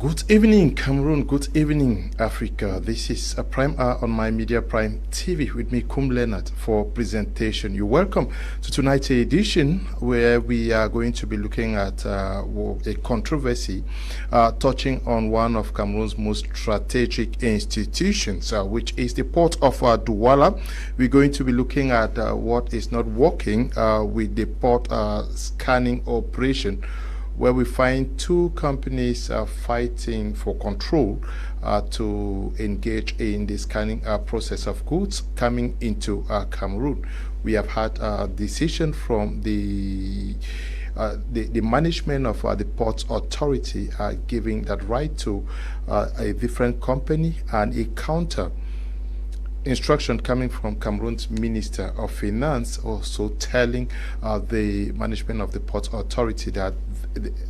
Good evening, Cameroon. Good evening, Africa. This is a Prime Hour on My Media Prime TV with me, Kum Leonard, for presentation. You're welcome to tonight's edition, where we are going to be looking at a controversy touching on one of Cameroon's most strategic institutions, which is the port of Douala. We're going to be looking at what is not working with the port scanning operation, where we find two companies fighting for control to engage in the scanning process of goods coming into Cameroon. We have had a decision from the management of the Port Authority giving that right to a different company, and a counter instruction coming from Cameroon's Minister of Finance also telling the management of the Port Authority that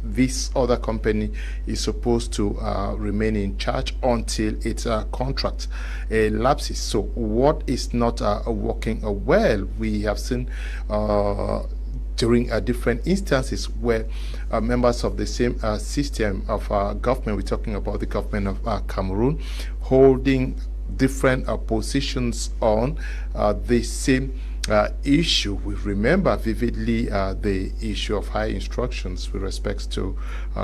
this other company is supposed to remain in charge until its contract lapses. So what is not working well? We have seen during different instances where members of the same system of government, we're talking about the government of Cameroon, holding different positions on the same issue. We remember vividly the issue of high instructions with respect to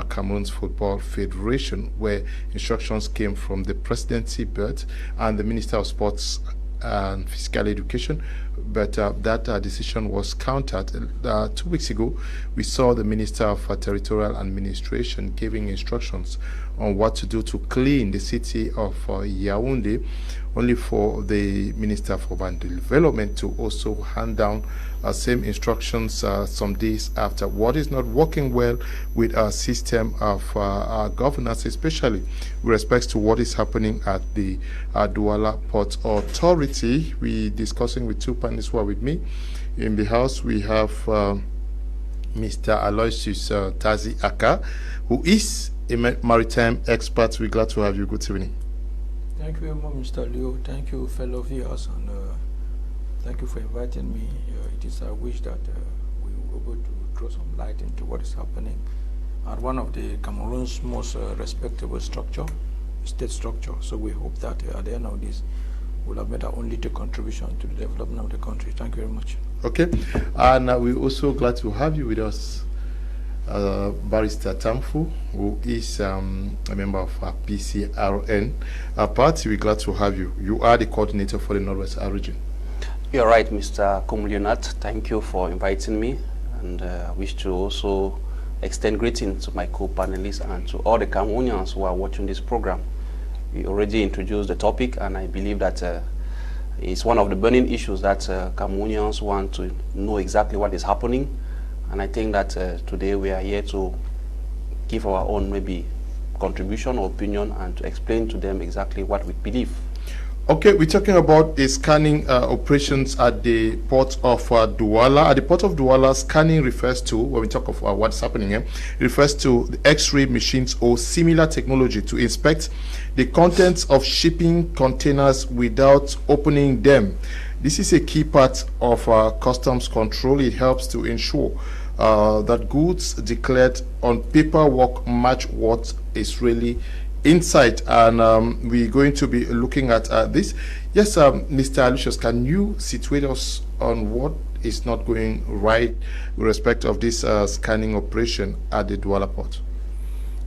Cameroon's Football Federation, where instructions came from the presidency board and the Minister of Sports and Physical Education, but that decision was countered. 2 weeks ago, we saw the Minister of Territorial Administration giving instructions on what to do to clean the city of Yaoundé, only for the Minister for Urban Development to also hand down same instructions some days after. What is not working well with our system of our governance, especially with respect to what is happening at the Douala Port Authority. We're discussing with two panelists who are with me in the house. We have Mr. Aloysius Tazi Aka, who is a maritime expert. We're glad to have you. Good evening. Thank you very much, Mr. Leo. Thank you, fellow viewers, and thank you for inviting me. It is a wish that we were able to throw some light into what is happening at one of the Cameroon's most respectable state structure. So we hope that at the end of this, we'll have made our own little contribution to the development of the country. Thank you very much. Okay, and we're also glad to have you with us, Barrister Tamfu, who is a member of PCRN party. We're glad to have you. You are the coordinator for the Northwest region. You're right, Mr. Kum Leonard. Thank you for inviting me, and I wish to also extend greetings to my co-panelists and to all the Cameroonians who are watching this program. We already introduced the topic, and I believe that it's one of the burning issues that Cameroonians want to know exactly what is happening. And I think that today we are here to give our own maybe contribution or opinion and to explain to them exactly what we believe. Okay, we're talking about the scanning operations at the port of Douala. At the port of Douala, scanning refers to, when we talk of what's happening here, it refers to the X-ray machines or similar technology to inspect the contents of shipping containers without opening them. This is a key part of customs control. It helps to ensure that goods declared on paperwork match what is really inside, and we're going to be looking at this. Yes, Mr. Aloysius, can you situate us on what is not going right with respect of this scanning operation at the Douala Port?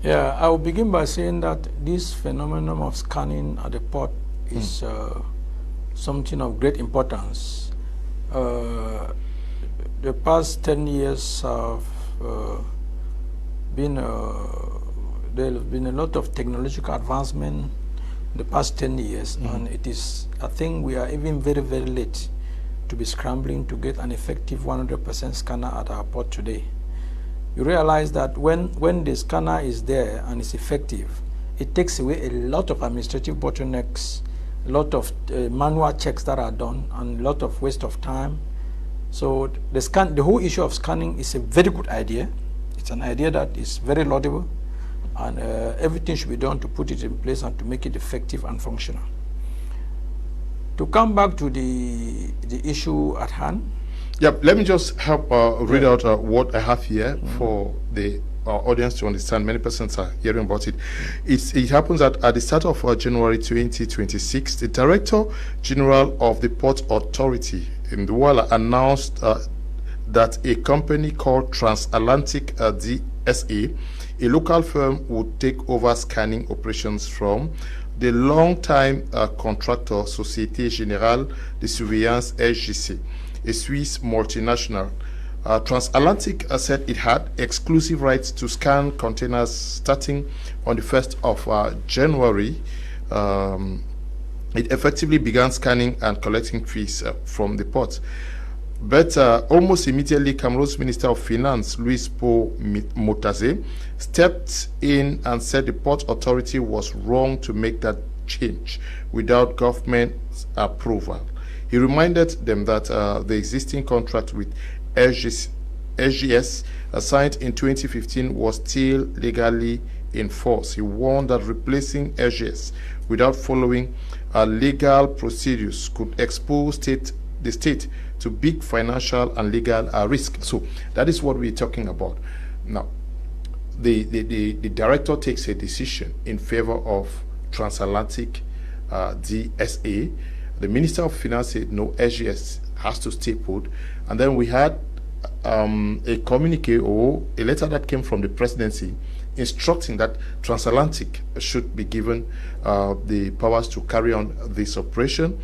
Yeah, I will begin by saying that this phenomenon of scanning at the port is something of great importance. The past 10 years have been there have been a lot of technological advancement in the past 10 years, and it is, I think we are even very, very late to be scrambling to get an effective 100% scanner at our port today. You realize that when the scanner is there and is effective, it takes away a lot of administrative bottlenecks, a lot of manual checks that are done, and a lot of waste of time. So the whole issue of scanning is a very good idea. It's an idea that is very laudable, and everything should be done to put it in place and to make it effective and functional. To come back to the issue at hand. Yep, let me just help read out what I have here for the audience to understand. Many persons are hearing about it. It happens that at the start of January 2026, the Director General of the Port Authority in Douala announced that a company called Transatlantic DSA, a local firm, would take over scanning operations from the long-time contractor Société Générale de Surveillance SGC, a Swiss multinational. Transatlantic said it had exclusive rights to scan containers starting on the 1st of January. It effectively began scanning and collecting fees from the port. But almost immediately, Cameroon's Minister of Finance, Louis Po Motaze, stepped in and said the Port Authority was wrong to make that change without government approval. He reminded them that the existing contract with SGS signed in 2015 was still legally in force. He warned that replacing SGS without following legal procedures could expose the state to big financial and legal risk. So that is what we're talking about. Now, the director takes a decision in favor of Transatlantic DSA. The Minister of Finance said no, SGS has to stay put. And then we had a communique or a letter that came from the presidency instructing that Transatlantic should be given the powers to carry on this operation,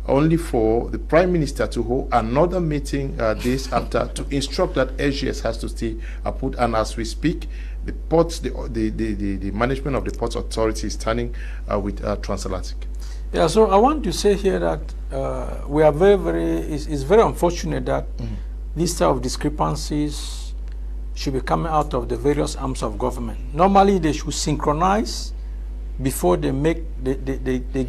only for the Prime Minister to hold another meeting days after to instruct that SGS has to stay put. And as we speak, the ports, the management of the Port Authority is standing with Transatlantic. Yeah, so I want to say here that we are it's very unfortunate that this type of discrepancies should be coming out of the various arms of government. Normally, they should synchronize before they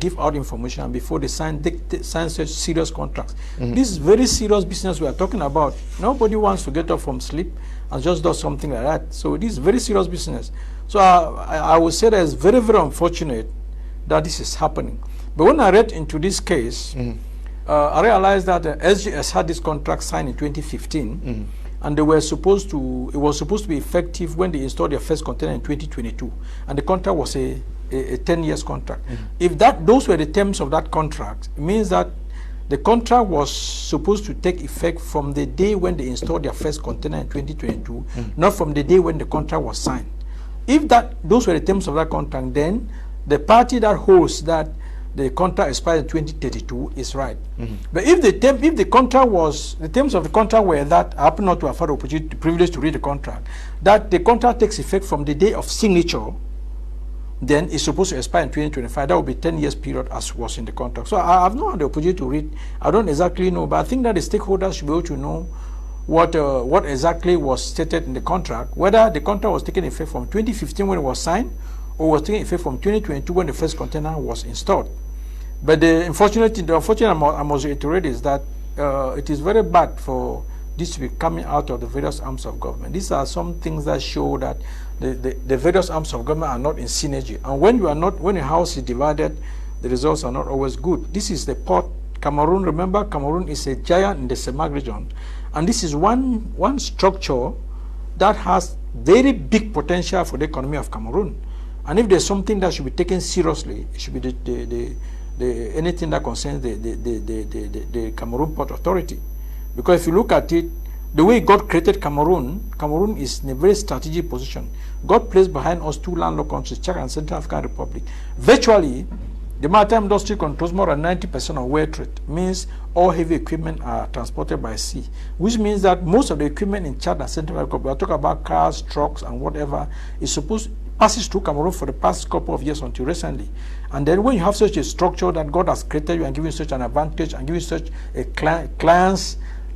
give out information and before they sign such serious contracts. This is very serious business we are talking about. Nobody wants to get up from sleep and just do something like that. So this is very serious business. So I would say that it's very, very unfortunate that this is happening. But when I read into this case, I realized that SGS had this contract signed in 2015, and it was supposed to be effective when they installed their first container in 2022, and the contract was a 10 years contract. If those were the terms of that contract, it means that the contract was supposed to take effect from the day when they installed their first container in 2022, not from the day when the contract was signed. If those were the terms of that contract, then the party that holds that the contract expires in 2032 is right. But if the terms of the contract were that, I happen not to have had the privilege to read the contract, that the contract takes effect from the day of signature, then it's supposed to expire in 2025. That would be 10 years period as was in the contract. So I have not had the opportunity to read. I don't exactly know, but I think that the stakeholders should be able to know what exactly was stated in the contract, whether the contract was taken effect from 2015 when it was signed, or was taken effect from 2022 when the first container was installed. But the unfortunate I must reiterate is that it is very bad for this to be coming out of the various arms of government. These are some things that show that the various arms of government are not in synergy. And when a house is divided, the results are not always good. This is the port. Cameroon, remember, Cameroon is a giant in the CEMAC region. And this is one structure that has very big potential for the economy of Cameroon. And if there's something that should be taken seriously, it should be anything that concerns the Cameroon Port Authority. Because if you look at it, the way God created Cameroon is in a very strategic position. God placed behind us two landlocked countries, Chad and Central African Republic. Virtually, the maritime industry controls more than 90% of world trade. Means all heavy equipment are transported by sea, which means that most of the equipment in Chad and Central Africa, we are talking about cars, trucks, and whatever, passes through Cameroon for the past couple of years until recently. And then when you have such a structure that God has created you and given you such an advantage and given you such a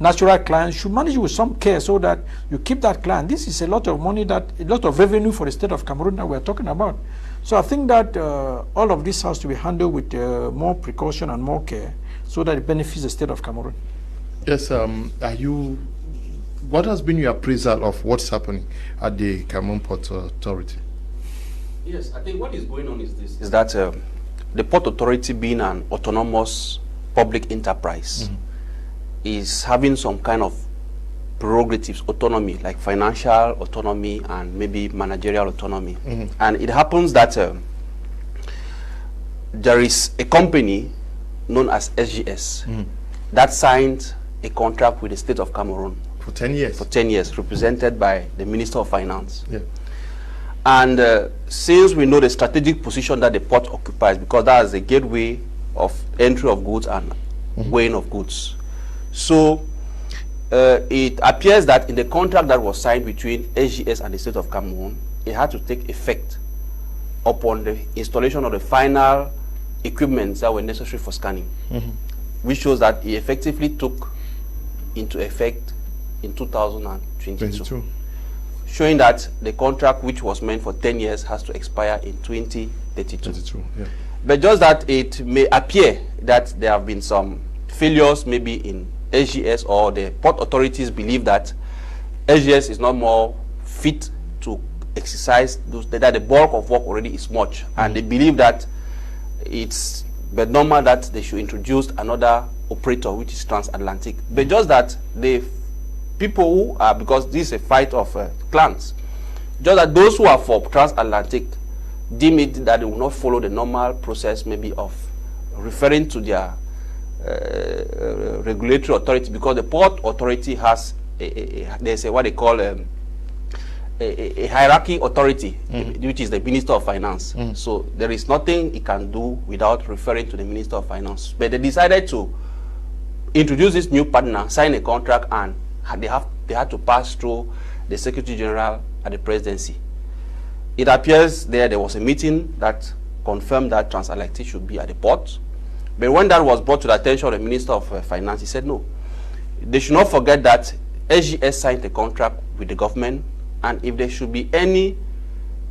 natural clients, should manage with some care so that you keep that client. This is a lot of money, a lot of revenue for the state of Cameroon that we're talking about. So I think that all of this has to be handled with more precaution and more care so that it benefits the state of Cameroon. Yes, what has been your appraisal of what's happening at the Cameroon Port Authority? Yes, I think what is going on is that the Port Authority being an autonomous public enterprise, is having some kind of prerogatives, autonomy, like financial autonomy and maybe managerial autonomy. And it happens that there is a company known as SGS that signed a contract with the state of Cameroon For 10 years. for 10 years, represented by the Minister of Finance. Yeah. And since we know the strategic position that the port occupies, because that is the gateway of entry of goods and weighing of goods, so it appears that in the contract that was signed between SGS and the state of Cameroon, it had to take effect upon the installation of the final equipments that were necessary for scanning, which shows that it effectively took into effect in 2022. Showing that the contract, which was meant for 10 years, has to expire in 2032. Yeah. But just that it may appear that there have been some failures maybe in SGS, or the port authorities believe that SGS is not more fit to exercise those, that the bulk of work already is much, and they believe that it's but normal that they should introduce another operator, which is transatlantic. But just that the people who are, because this is a fight of clans, just that those who are for transatlantic deem it that they will not follow the normal process maybe of referring to their regulatory authority, because the port authority has there's a what they call a hierarchy authority, which is the Minister of Finance. So there is nothing it can do without referring to the Minister of Finance. But they decided to introduce this new partner, sign a contract, and they had to pass through the Secretary General at the presidency. It appears there was a meeting that confirmed that Transatlantic should be at the port. But when that was brought to the attention of the Minister of Finance, he said no. They should not forget that SGS signed a contract with the government, and if there should be any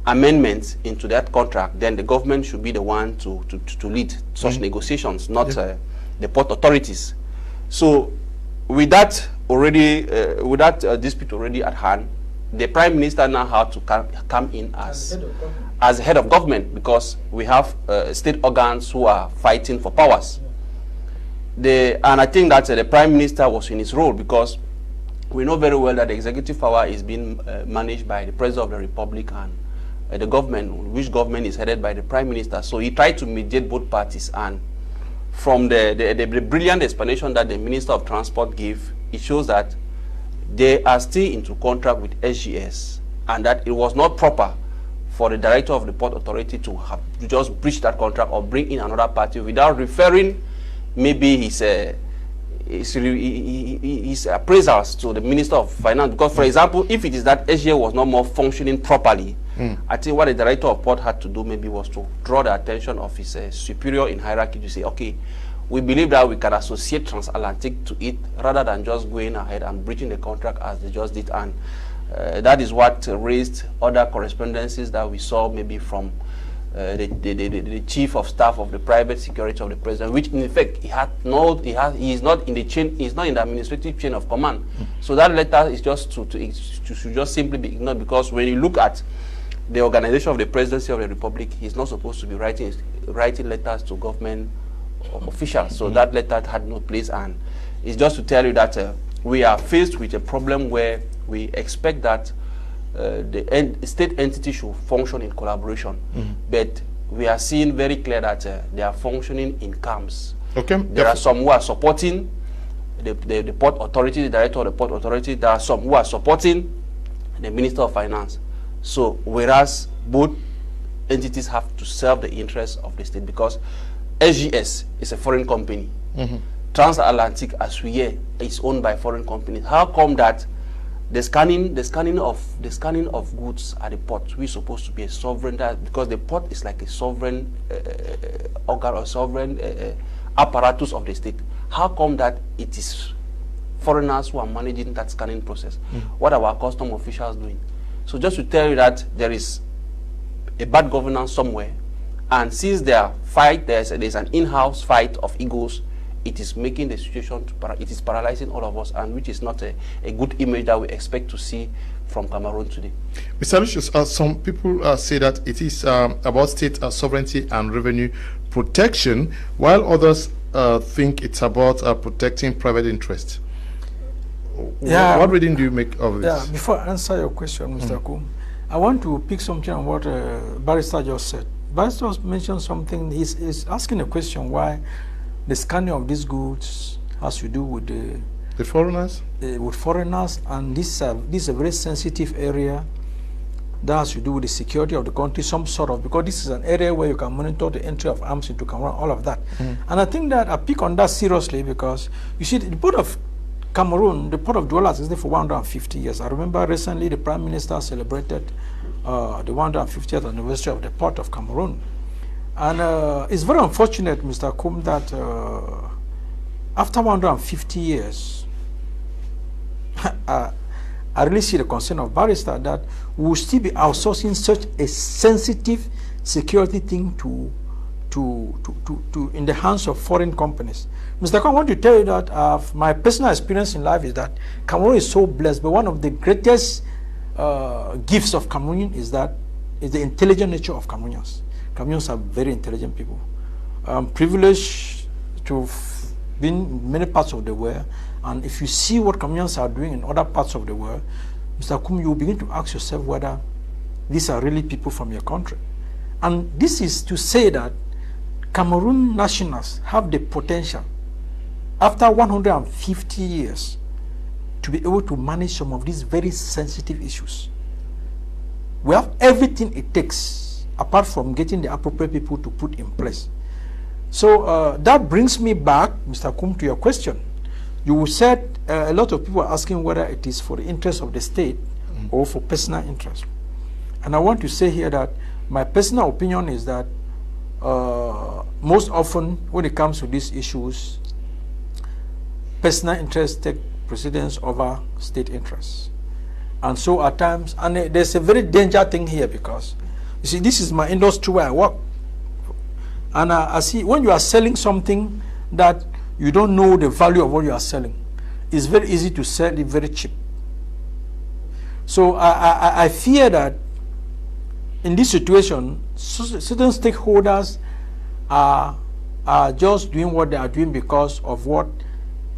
amendments into that contract, then the government should be the one to lead such negotiations, not the port authorities. So with that already, with that dispute already at hand, the Prime Minister now had to come in as head of government, because we have state organs who are fighting for powers. And I think that the Prime Minister was in his role, because we know very well that the executive power is being managed by the President of the Republic and the government, which government is headed by the Prime Minister. So he tried to mediate both parties, and from the brilliant explanation that the Minister of Transport gave, it shows that they are still into contract with SGS, and that it was not proper for the director of the port authority to just breach that contract or bring in another party without referring maybe his appraisals to the Minister of Finance. Because, for example, if it is that SGS was not more functioning properly, I think what the director of port had to do maybe was to draw the attention of his superior in hierarchy to say, okay, we believe that we can associate Transatlantic to it rather than just going ahead and breaching the contract as they just did. And that is what raised other correspondences that we saw maybe from the chief of staff of the private security of the president, which in effect he is not in the chain, he's not in the administrative chain of command. So that letter is just should just simply be ignored, because when you look at the organization of the presidency of the republic, he's not supposed to be writing letters to government officials. So that letter had no place, and it's just to tell you that we are faced with a problem where we expect that the state entity should function in collaboration, but we are seeing very clear that they are functioning in camps. Okay. There are some who are supporting the port authority, the director of the port authority. There are some who are supporting the Minister of Finance. So whereas both entities have to serve the interests of the state, because SGS is a foreign company. Transatlantic, as we hear, is owned by foreign companies. How come that the scanning of goods at the port, we're supposed to be a sovereign, because the port is like a sovereign organ or sovereign apparatus of the state. How come that it is foreigners who are managing that scanning process? What are our custom officials doing? So just to tell you that there is a bad governance somewhere, and since there's an in-house fight of egos, it is making the situation, it is paralyzing all of us, and which is not a good image that we expect to see from Cameroon today. Mr. Lucius, some people say that it is about state sovereignty and revenue protection, while others think it's about protecting private interests. Yeah. What reading do you make of this? Yeah, before I answer your question, Mr. Kum, I want to pick something on what Barrister just said. Barrister mentioned something. He's asking a question why the scanning of these goods has to do with the foreigners? With foreigners, and this is a very sensitive area that has to do with the security of the country, some sort of, because this is an area where you can monitor the entry of arms into Cameroon, all of that. And I think that I pick on that seriously because, you see, the port of Cameroon, the port of Douala has existed for 150 years. I remember recently the Prime Minister celebrated the 150th anniversary of the port of Cameroon. And it's very unfortunate, Mr. Kum, that after 150 years, I really see the concern of Barrister that we will still be outsourcing such a sensitive security thing to in the hands of foreign companies. Mr. Kum, I want to tell you that my personal experience in life is that Cameroon is so blessed, but one of the greatest gifts of Cameroon is the intelligent nature of Cameroonians. Cameroonians are very intelligent people. I'm privileged to be in many parts of the world, and if you see what Cameroonians are doing in other parts of the world, Mr. Kum, you will begin to ask yourself whether these are really people from your country. And this is to say that Cameroon nationals have the potential, after 150 years, to be able to manage some of these very sensitive issues. We have everything it takes, apart from getting the appropriate people to put in place. So that brings me back, Mr. Kum, to your question. You said a lot of people are asking whether it is for the interest of the state or for personal interest. And I want to say here that my personal opinion is that most often when it comes to these issues, personal interests take precedence over state interests. And so at times, and there's a very dangerous thing here because, you see, this is my industry where I work. And I see when you are selling something that you don't know the value of what you are selling, it's very easy to sell it very cheap. So I fear that in this situation, certain stakeholders are just doing what they are doing because of what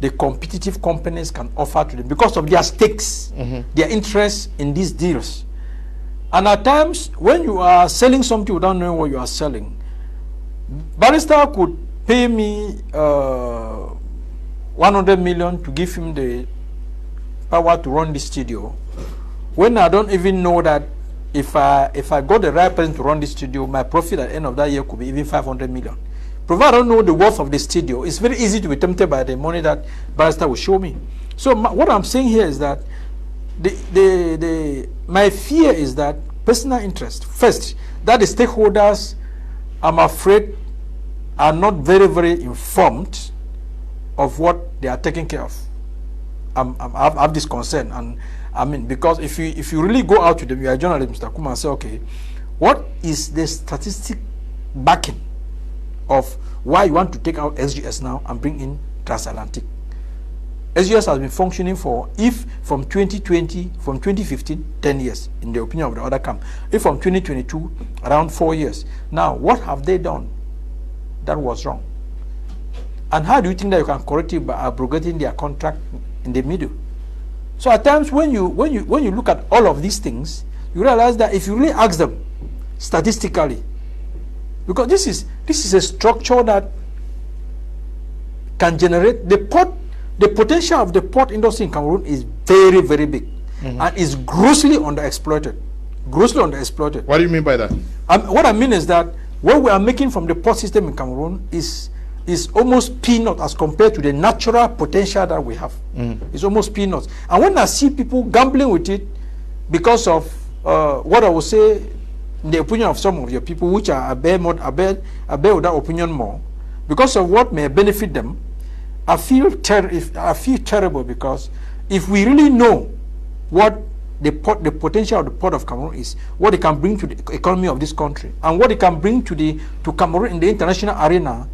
the competitive companies can offer to them, because of their stakes, their interest in these deals. And at times, when you are selling something without knowing what you are selling, Barrister could pay me 100 million to give him the power to run the studio, when I don't even know that if I got the right person to run the studio, my profit at the end of that year could be even 500 million. Provided I don't know the worth of the studio, it's very easy to be tempted by the money that Barrister will show me. So what I'm saying here is that my fear is that personal interest, first, that the stakeholders, I'm afraid, are not very, very informed of what they are taking care of. I have this concern, and I mean, because if you really go out to them, you are a journalist, Mr. Kum, and say, okay, what is the statistic backing of why you want to take out SGS now and bring in transatlantic? SGS has been functioning for, if from 2020, from 2015, 10 years, in the opinion of the other camp. If from 2022, around 4 years. Now, what have they done that was wrong? And how do you think that you can correct it by abrogating their contract in the middle? So at times when you look at all of these things, you realize that if you really ask them statistically, because this is a structure that can generate the potential of the port industry in Cameroon is very, very big, and is grossly underexploited. Grossly underexploited. What do you mean by that? What I mean is that what we are making from the port system in Cameroon is almost peanut as compared to the natural potential that we have. It's almost peanuts. And when I see people gambling with it because of what I would say, in the opinion of some of your people, which I bear with that opinion more, because of what may benefit them, I feel terrible, because if we really know what the potential of the port of Cameroon is, what it can bring to the economy of this country, and what it can bring to Cameroon in the international arena,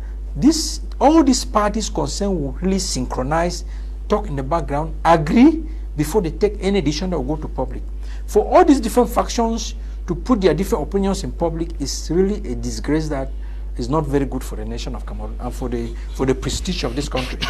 all these parties concerned will really synchronize, talk in the background, agree before they take any decision that will go to public. For all these different factions to put their different opinions in public is really a disgrace that is not very good for the nation of Cameroon and for the prestige of this country.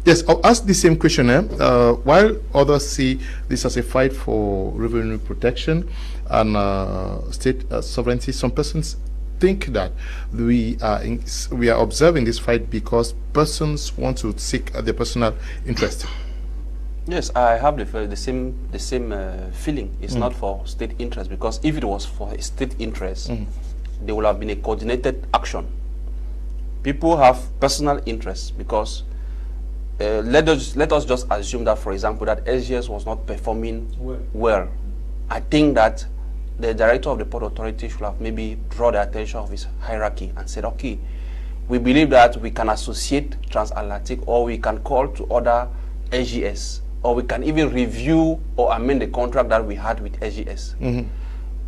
Yes, I'll ask the same question. While others see this as a fight for revenue protection and state sovereignty, some persons think that we are observing this fight because persons want to seek their personal interest. Yes, I have the same feeling. It's not for state interest, because if it was for a state interest, there would have been a coordinated action. People have personal interest because let us just assume that, for example, that SGS was not performing well. I think that the director of the Port Authority should have maybe drawn the attention of his hierarchy and said, okay, we believe that we can associate Transatlantic, or we can call to order SGS, or we can even review or amend the contract that we had with SGS.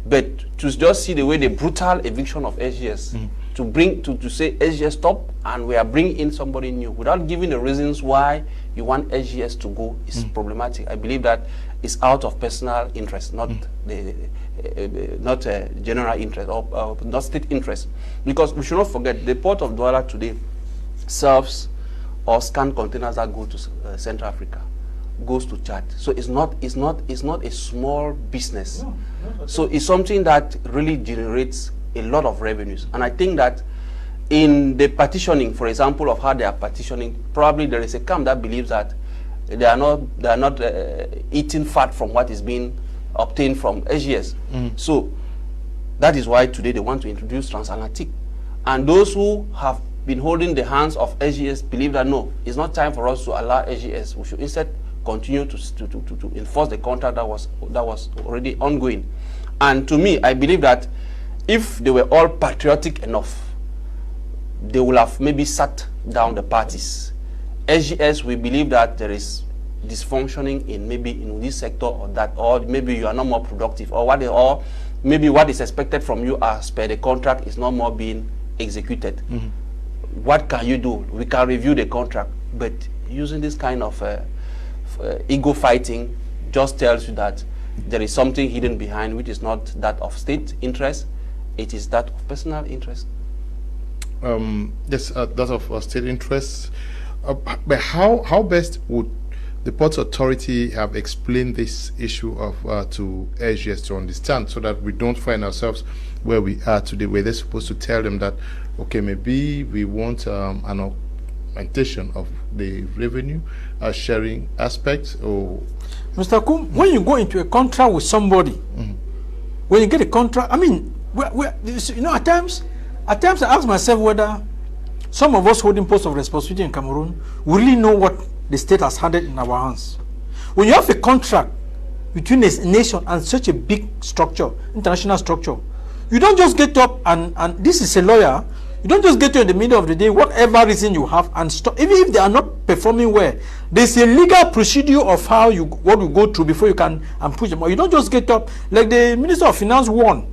But to just see the way the brutal eviction of SGS, to say SGS stop and we are bringing in somebody new without giving the reasons why you want SGS to go is problematic. I believe that it's out of personal interest, not not general interest or not state interest. Because we should not forget, the port of Douala today serves or scan containers that go to Central Africa, goes to Chad. So it's not a small business. No, so it's something that really generates a lot of revenues. And I think that in the partitioning, for example, of how they are partitioning, probably there is a camp that believes that they are not eating fat from what is being obtained from SGS. So that is why today they want to introduce Transatlantic. And those who have been holding the hands of SGS believe that no, it's not time for us to allow SGS. We should instead continue to enforce the contract that was already ongoing. And to me, I believe that if they were all patriotic enough, they will have maybe sat down the parties. SGS, we believe that there is dysfunctioning in maybe in this sector or that, or maybe you are not more productive, or maybe what is expected from you as per the contract is not more being executed. What can you do? We can review the contract, but using this kind of ego fighting just tells you that there is something hidden behind, which is not that of state interest, it is that of personal interest. Yes, that of state interest. But how best would the Port Authority have explained this issue of to SGS to understand, so that we don't find ourselves where we are today, where they're supposed to tell them that, okay, maybe we want an augmentation of the revenue sharing aspect? Or Mr. Kum, when you go into a contract with somebody, when you get a contract, I mean, you know, at times I ask myself whether some of us holding posts of responsibility in Cameroon really know what the state has handed in our hands. When you have a contract between a nation and such a big structure, international structure, you don't just get up and this is a lawyer, you don't just get to in the middle of the day, whatever reason you have, and stop. Even if they are not performing well, there's a legal procedure of how what you go through before you can push them. Or you don't just get up, like the Minister of Finance warned.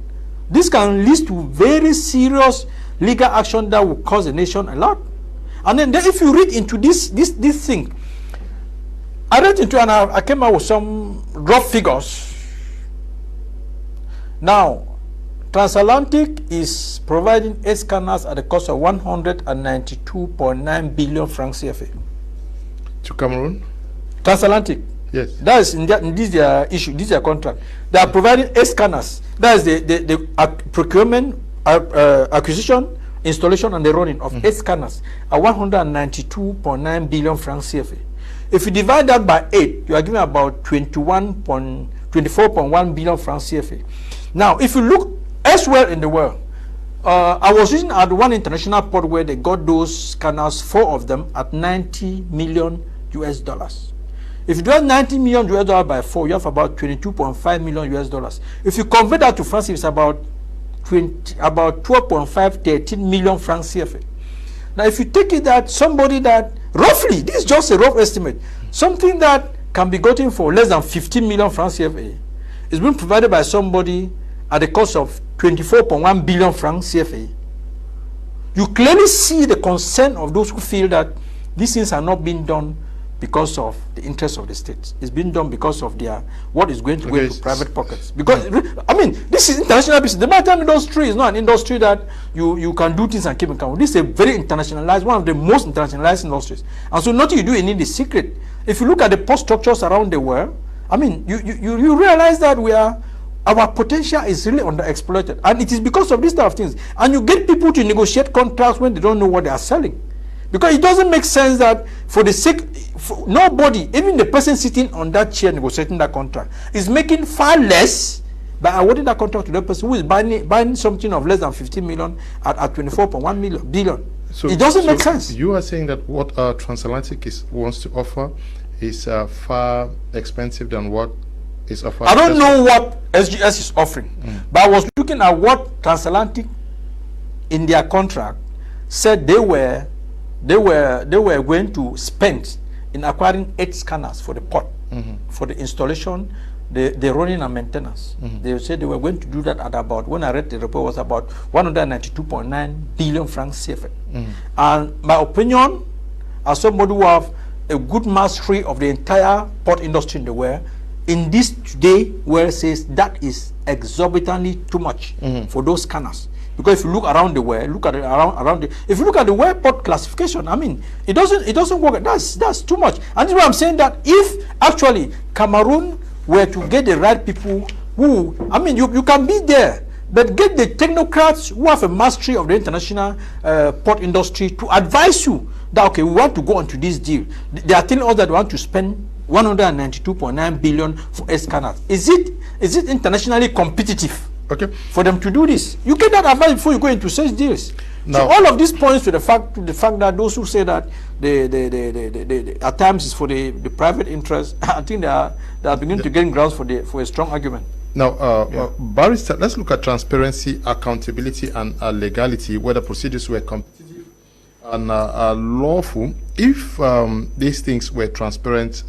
This can lead to very serious legal action that will cost the nation a lot. And then if you read into this thing, I read into and I came out with some rough figures. Now, Transatlantic is providing 8 scanners at the cost of 192.9 billion francs CFA. To Cameroon? Transatlantic. Yes. That is in this their issue, this their contract. They are providing 8 scanners. That is the procurement, acquisition, installation, and the running of 8 scanners at 192.9 billion francs CFA. If you divide that by 8, you are giving about 24.1 billion francs CFA. Now, if you look elsewhere in the world, I was using at one international port where they got those scanners, 4 of them, at $90 million US. If you do 90 million US dollars by 4, you have about 22.5 million US dollars. If you convert that to France, it's about 13 million francs CFA. Now, if you take it that somebody that roughly, this is just a rough estimate, something that can be gotten for less than 15 million francs CFA is being provided by somebody at the cost of 24.1 billion francs CFA. You clearly see the concern of those who feel that these things are not being done because of the interest of the state. It's been done because of what is going to go into private pockets. Because I mean, this is international business. The maritime industry is not an industry that you can do things and keep in count. This is a very internationalized, one of the most internationalized industries. And so nothing you do in it is secret. If you look at the port structures around the world, I mean, you realize that our potential is really underexploited, and it is because of these type of things. And you get people to negotiate contracts when they don't know what they are selling. Because it doesn't make sense that for the sake, nobody, even the person sitting on that chair negotiating that contract, is making far less by awarding that contract to the person who is buying something of less than 15 million at 24.1 billion. So, it doesn't make sense. You are saying that what Transatlantic wants to offer is far expensive than what is offered. I don't know what SGS is offering, but I was looking at what Transatlantic in their contract said they were going to spend in acquiring 8 scanners for the port, for the installation, the running and maintenance. They said they were going to do that at about, when I read the report, was about 192.9 billion francs CFA. And my opinion, as somebody who have a good mastery of the entire port industry in the world, in this today where it says that is exorbitantly too much for those scanners. Because if you look around the world, if you look at the world port classification, I mean, it doesn't work. That's too much. And this is why I'm saying that if actually Cameroon were to get the right people who, I mean, you can be there, but get the technocrats who have a mastery of the international port industry to advise you that, okay, we want to go onto this deal. They are telling us that they want to spend 192.9 billion for 8 scanners. Is it internationally competitive? Okay. For them to do this, you get that advice before you go into such deals. Now, so all of this points to the fact that those who say that at times is for the private interest, I think they are beginning to gain grounds for a strong argument. Now, Barrister, let's look at transparency, accountability, and legality, whether procedures were competitive and lawful. If these things were transparent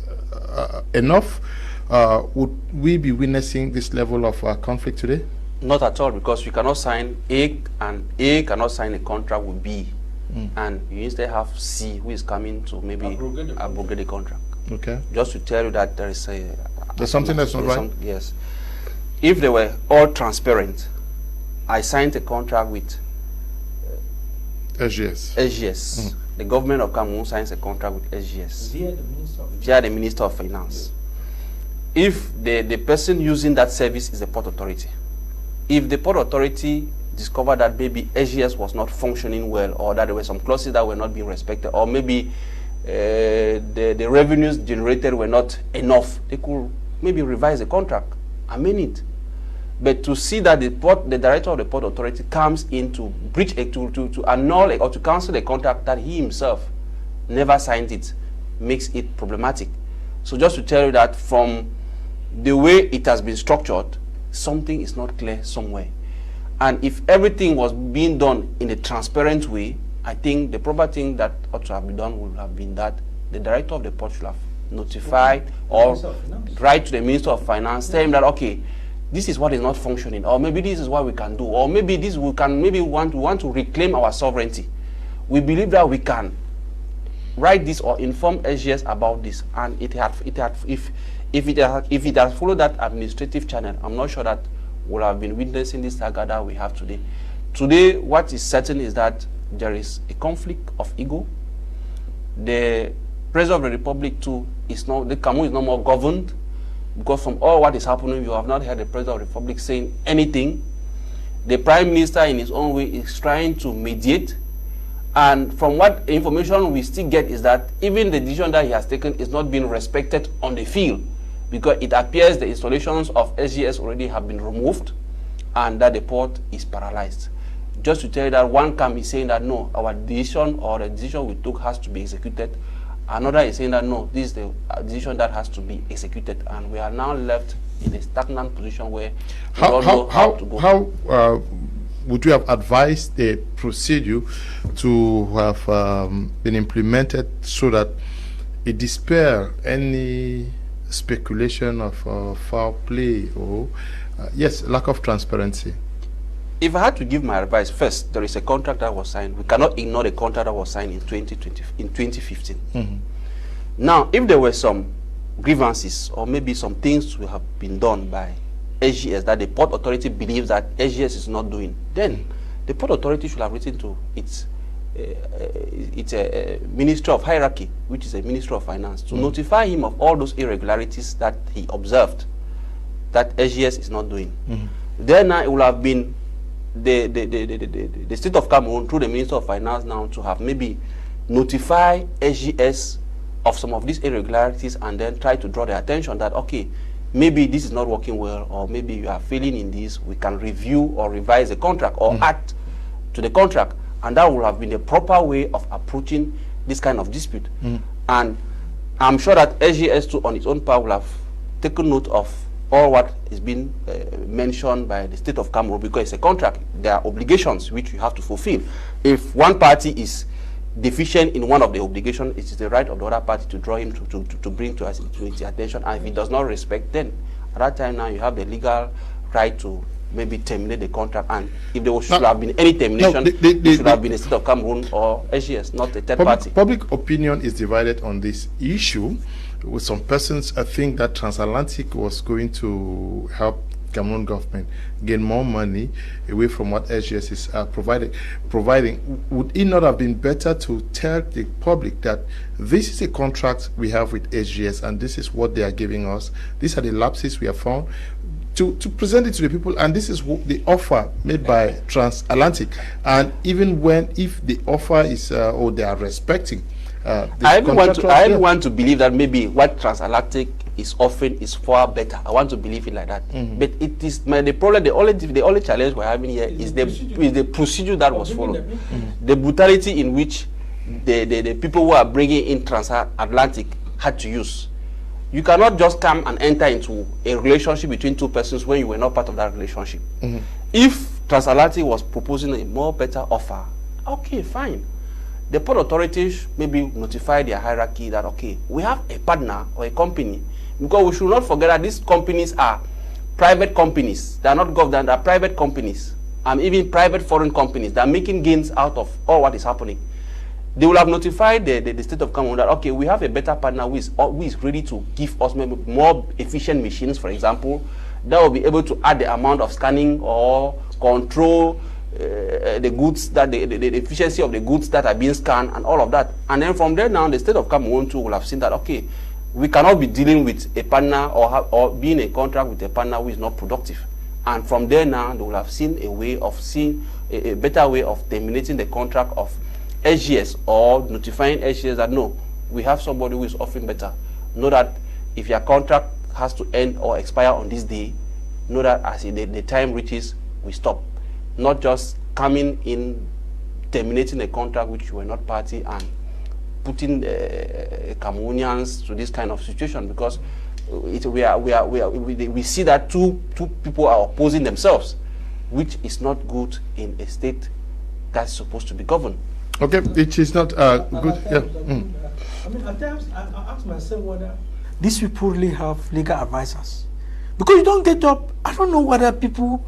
enough, would we be witnessing this level of conflict today? Not at all, because we cannot sign A, and A cannot sign a contract with B, and you instead have C, who is coming to maybe abrogate the contract. Okay. Just to tell you that there's something that's not right. Yes. If they were all transparent, I signed a contract with SGS. The government of Cameroon signs a contract with SGS via the Minister of Finance. If the person using that service is the port authority, if the port authority discovered that maybe SGS was not functioning well, or that there were some clauses that were not being respected, or maybe the revenues generated were not enough, they could maybe revise the contract, amend it. But to see that the director of the port authority comes in to breach to annul or to cancel a contract that he himself never signed it, makes it problematic. So just to tell you that from the way it has been structured, something is not clear somewhere. And if everything was being done in a transparent way, I think the proper thing that ought to have been done would have been that the director of the port should have notified or write to the Minister of Finance, tell him that, okay, this is what is not functioning, or maybe this is what we can do, or maybe this we can, maybe we want to reclaim our sovereignty. We believe that we can write this or inform SGS about this, and if it had followed that administrative channel, I'm not sure that we'll have been witnessing this saga that we have today. Today, what is certain is that there is a conflict of ego. The President of the Republic too is not, the Cameroon is no more governed, because from all what is happening, you have not heard the President of the Republic saying anything. The Prime Minister in his own way is trying to mediate. And from what information we still get is that even the decision that he has taken is not being respected on the field, because it appears the installations of SGS already have been removed and that the port is paralyzed. Just to tell you that one can be saying that no, our decision or the decision we took has to be executed. Another is saying that no, this is the decision that has to be executed, and we are now left in a stagnant position where we don't know how to go. How would you have advised the procedure to have been implemented so that it dispel any speculation of foul play or yes, lack of transparency? If I had to give my advice, first, there is a contract that was signed. We cannot ignore the contract that was signed in 2015. Now, if there were some grievances or maybe some things to have been done by SGS that the Port Authority believes that SGS is not doing, then the Port Authority should have written to its Ministry of Hierarchy, which is a Ministry of Finance, to notify him of all those irregularities that he observed that SGS is not doing. Then it will have been the State of Cameroon through the Minister of Finance now to have maybe notify SGS of some of these irregularities and then try to draw their attention that, okay, maybe this is not working well, or maybe you are failing in this, we can review or revise the contract or add to the contract. And that would have been the proper way of approaching this kind of dispute. And I'm sure that SGS too on its own part will have taken note of all what is being mentioned by the State of Cameroon, because it's a contract. There are obligations which you have to fulfill. If one party is deficient in one of the obligations, it is the right of the other party to draw him to bring to us to its attention. And if he does not respect, then at that time now you have the legal right to maybe terminate the contract. And if there should have been any termination, it should have been the State of Cameroon or SGS, not a third party. Public opinion is divided on this issue. With some persons, I think that Transatlantic was going to help Cameroon government gain more money away from what SGS is providing. Would it not have been better to tell the public that this is a contract we have with SGS and this is what they are giving us, these are the lapses we have found, to present it to the people, and this is what the offer made by Transatlantic, and even if the offer is or they are respecting I want to believe that maybe what Transatlantic is offering is far better. I want to believe it like that. But it is the problem. The only challenge we're having here is the procedure that was followed, the brutality in which the people who are bringing in Transatlantic had to use. You cannot just come and enter into a relationship between two persons when you were not part of that relationship. If Transatlantic was proposing a more better offer, okay, fine. The port authorities maybe notify their hierarchy that, okay, we have a partner or a company, because we should not forget that these companies are private companies. They are not government, they are private companies, and even private foreign companies that are making gains out of all what is happening. They will have notified the State of Cameroon that, okay, we have a better partner who is ready to give us maybe more efficient machines, for example, that will be able to add the amount of scanning or control the goods, that the efficiency of the goods that are being scanned and all of that. And then from there now, the State of Cameroon too will have seen that, okay, we cannot be dealing with a partner or being in a contract with a partner who is not productive. And from there now, they will have seen a way of a better way of terminating the contract of SGS, or notifying SGS that, no, we have somebody who is offering better. Know that if your contract has to end or expire on this day, know that as the time reaches, we stop. Not just coming in, terminating a contract which you were not party and putting Cameroonians to this kind of situation, because we see that two people are opposing themselves, which is not good in a state that's supposed to be governed. Okay, it is not good. I mean, at times I ask myself whether these people really have legal advisors, because you don't get up. I don't know whether people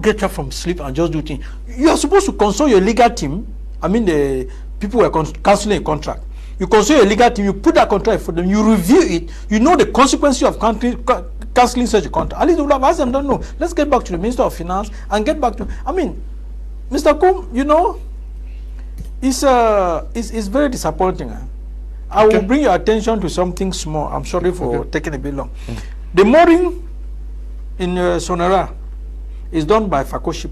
get up from sleep and just do things. You are supposed to consult your legal team. I mean, the people who are cancelling a contract. You consult your legal team, you put that contract for them, you review it, you know the consequences of cancelling such a contract. At least they would have asked them, don't know. Let's get back to the Minister of Finance and get back to, I mean, Mr. Kum, you know, it's very disappointing. I will bring your attention to something small. I'm sorry for taking a bit long. The mooring in Sonara is done by Fako Ship,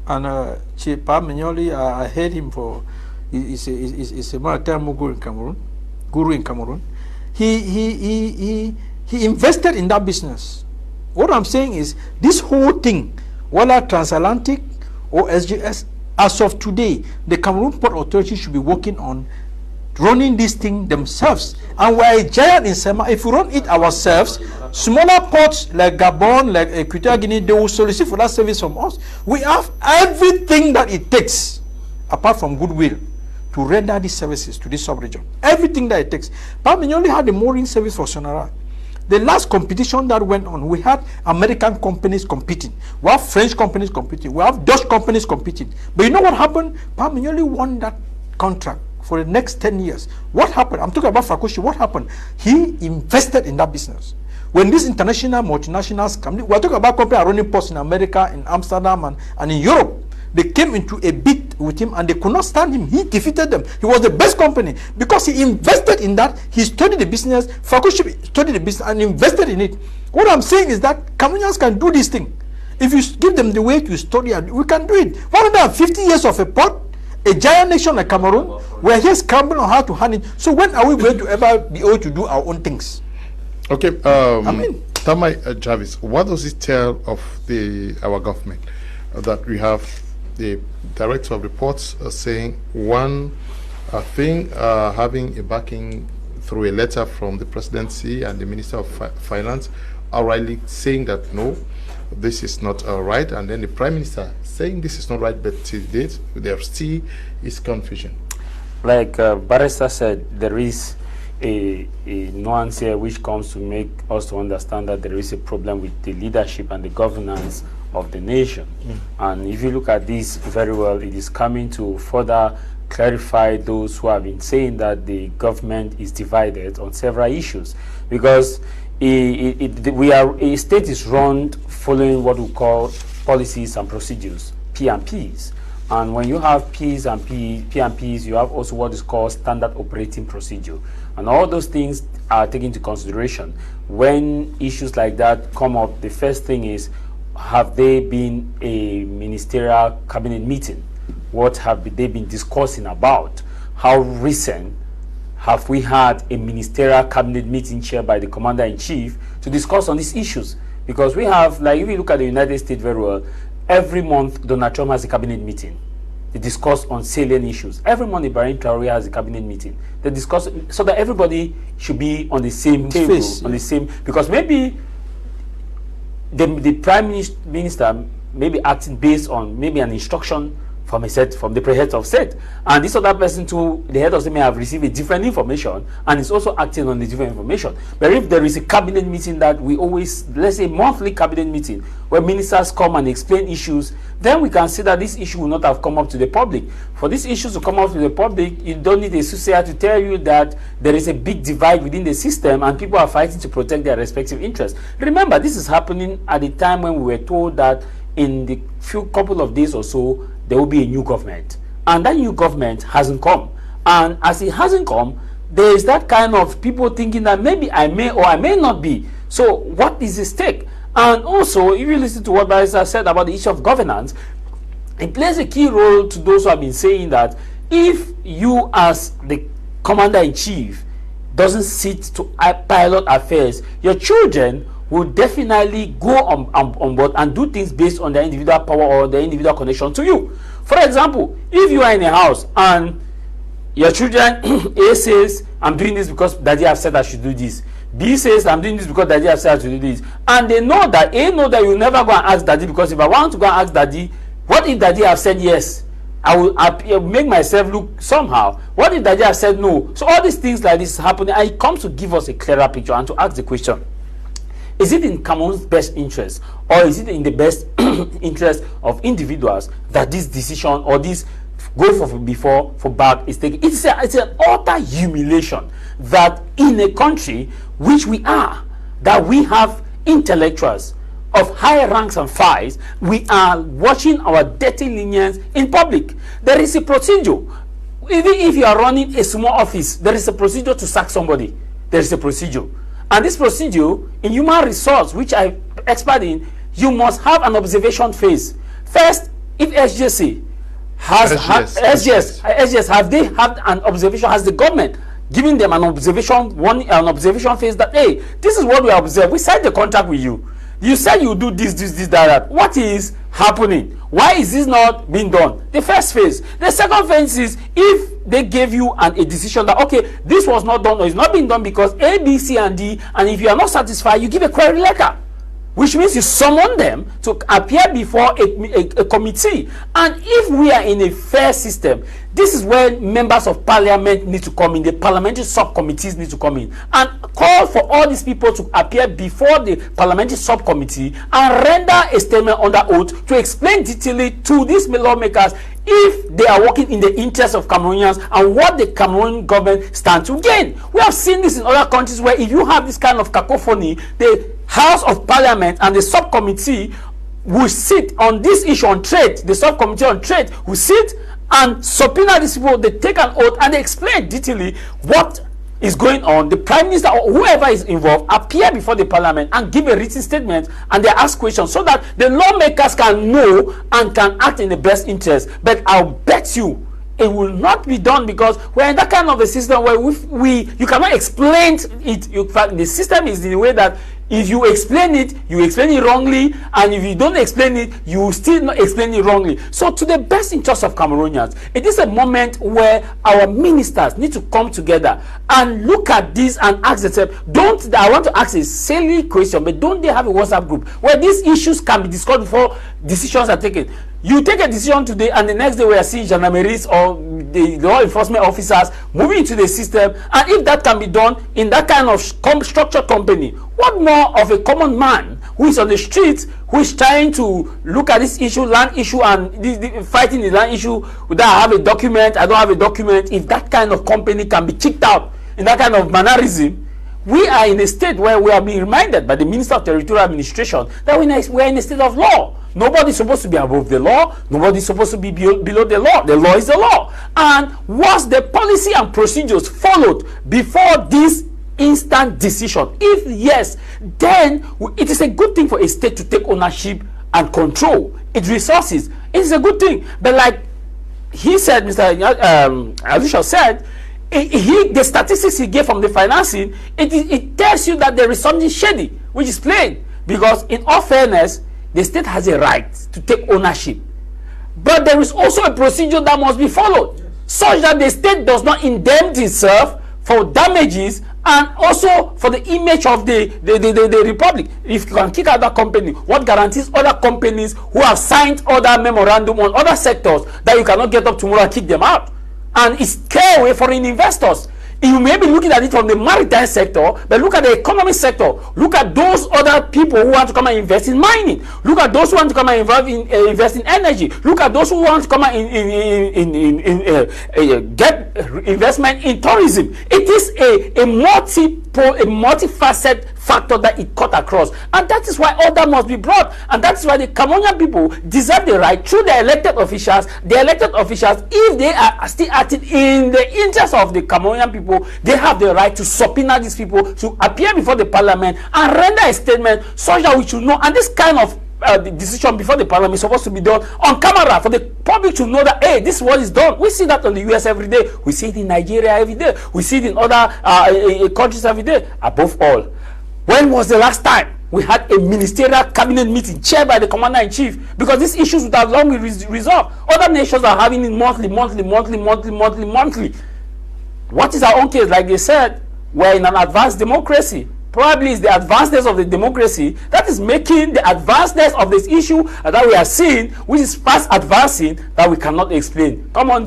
and Chipa Mignoli, I heard him for, he's a maritime guru in Cameroon. He invested in that business. What I'm saying is, this whole thing, whether Transatlantic or SGS, as of today, the Cameroon Port Authority should be working on running this thing themselves. And we're a giant in Sema. If we run it ourselves, smaller ports like Gabon, like Equatorial Guinea, they will solicit for that service from us. We have everything that it takes, apart from goodwill, to render these services to this sub-region. Everything that it takes. But we only had the mooring service for Sonara. The last competition that went on, we had American companies competing. We have French companies competing. We have Dutch companies competing. But you know what happened? Pamignoli won that contract for the next 10 years. What happened? I'm talking about Fakushi. What happened? He invested in that business. When these international multinationals come, we're talking about companies running ports in America, in Amsterdam, and in Europe. They came into a bid with him and they could not stand him. He defeated them. He was the best company because he invested in that. He studied the business. Fakushi studied the business and invested in it. What I'm saying is that Cameroonians can do this thing. If you give them the way to study, we can do it. 150 years of a port, a giant nation like Cameroon, we're here scrambling on how to handle it. So when are we going to ever be able to do our own things? Okay, Tamai Jarvis, what does it tell of our government that we have the director of reports saying one thing, having a backing through a letter from the presidency and the minister of finance, outrightly saying that no, this is not right, and then the prime minister saying this is not right, but till date there still is confusion. Like Barrister said, there is a nuance here which comes to make us to understand that there is a problem with the leadership and the governance of the nation. And if you look at this very well, it is coming to further clarify those who have been saying that the government is divided on several issues, because a state is run following what we call policies and procedures, P&Ps. And when you have Ps and P&Ps, you have also what is called standard operating procedure. And all those things are taken into consideration. When issues like that come up, the first thing is, have they been a ministerial cabinet meeting? What have they been discussing about? How recent have we had a ministerial cabinet meeting chaired by the commander-in-chief to discuss on these issues? Because we have, like, if you look at the United States very well, every month Donald Trump has a cabinet meeting. They discuss on salient issues. Every month Ibrahim Traore has a cabinet meeting. They discuss so that everybody should be on the same table, on the same, because maybe the prime minister may be acting based on maybe an instruction from the head of state, and this other person too, the head of state may have received a different information and is also acting on the different information. But if there is a cabinet meeting that we always, let's say monthly cabinet meeting, where ministers come and explain issues, then we can see that this issue will not have come up to the public. For these issues to come up to the public, you don't need a soothsayer to tell you that there is a big divide within the system and people are fighting to protect their respective interests. Remember, this is happening at the time when we were told that in the couple of days or so, there will be a new government. And that new government hasn't come. And as it hasn't come, there is that kind of people thinking that maybe I may or I may not be. So what is the stake? And also, if you listen to what Barrister said about the issue of governance, it plays a key role to those who have been saying that if you as the commander-in-chief doesn't sit to pilot affairs, your children will definitely go on board and do things based on their individual power or their individual connection to you. For example, if you are in a house and your children, A says, I'm doing this because daddy have said I should do this. B says, I'm doing this because daddy have said I should do this. And they know that, A know that you will never go and ask daddy, because if I want to go and ask daddy, what if daddy have said yes? I will make myself look somehow. What if daddy have said no? So all these things like this is happening, and it comes to give us a clearer picture and to ask the question, is it in Cameroon's best interest, or is it in the best interest of individuals that this decision or this go for back is taken? It's an utter humiliation that in a country which we are, that we have intellectuals of high ranks and files, we are watching our dirty lenience in public. There is a procedure. Even if you are running a small office, there is a procedure to sack somebody. There is a procedure. And this procedure in human resource, which I'm expert in, you must have an observation phase. First, if SGS have they had an observation, has the government given them an observation phase that, hey, this is what we observe. We signed the contract with you. You said you do this, that. What is happening? Why is this not being done? The first phase. The second phase is if they gave you a decision that, okay, this was not done or it's not being done because A, B, C, and D, and if you are not satisfied, you give a query letter, which means you summon them to appear before a committee. And if we are in a fair system, this is where members of parliament need to come in, the parliamentary subcommittees need to come in and call for all these people to appear before the parliamentary subcommittee and render a statement under oath to explain detailedly to these lawmakers if they are working in the interest of Cameroonians and what the Cameroon government stands to gain. We have seen this in other countries where if you have this kind of cacophony, the House of Parliament and the subcommittee will sit on this issue on trade. The subcommittee on trade will sit and subpoena these people. They take an oath and they explain detailedly what is going on. The Prime Minister or whoever is involved appear before the Parliament and give a written statement, and they ask questions so that the lawmakers can know and can act in the best interest. But I'll bet you it will not be done, because we're in that kind of a system where you cannot explain it. In fact, the system is in the way that if you explain it wrongly, and if you don't explain it, you will still not explain it wrongly. So to the best interest of Cameroonians, it is a moment where our ministers need to come together and look at this and ask themselves, I want to ask a silly question, but don't they have a WhatsApp group where these issues can be discussed before decisions are taken? You take a decision today, and the next day we are seeing gendarmeries or the law enforcement officers moving into the system. And if that can be done in that kind of structured company, what more of a common man who is on the streets, who is trying to look at this issue, land issue, and fighting the land issue without I have a document, I don't have a document? If that kind of company can be kicked out in that kind of mannerism, we are in a state where we are being reminded by the Minister of Territorial Administration that we are in a state of law. Nobody is supposed to be above the law. Nobody is supposed to be below the law. The law is the law. And was the policy and procedures followed before this instant decision? If yes, then it is a good thing for a state to take ownership and control its resources. It is a good thing. But like he said, Mr. Alusha said, the statistics he gave from the financing, it tells you that there is something shady, which is plain. Because in all fairness, the state has a right to take ownership. But there is also a procedure that must be followed, such that the state does not indemnify itself for damages and also for the image of the republic. If you can kick out that company, what guarantees other companies who have signed other memorandum on other sectors that you cannot get up tomorrow and kick them out? And it's scare away foreign investors. You may be looking at it from the maritime sector, but look at the economic sector. Look at those other people who want to come and invest in mining. Look at those who want to come and invest in energy. Look at those who want to come and get investment in tourism. It is a multifaceted factor that it cut across, and that is why order must be brought, and that is why the Cameroonian people deserve the right through the elected officials. The elected officials, if they are still acting in the interest of the Cameroonian people, they have the right to subpoena these people to appear before the Parliament and render a statement such that we should know. And this kind of the decision before the Parliament is supposed to be done on camera for the public to know that, hey, this is what is done. We see that in the US every day. We see it in Nigeria every day. We see it in other countries every day. Above all, when was the last time we had a ministerial cabinet meeting chaired by the commander-in-chief? Because these issues would have long been resolved. Other nations are having it monthly. What is our own case? Like they said, we're in an advanced democracy. Probably it's the advancedness of the democracy that is making the advancedness of this issue that we are seeing, which is fast advancing, that we cannot explain. Come on,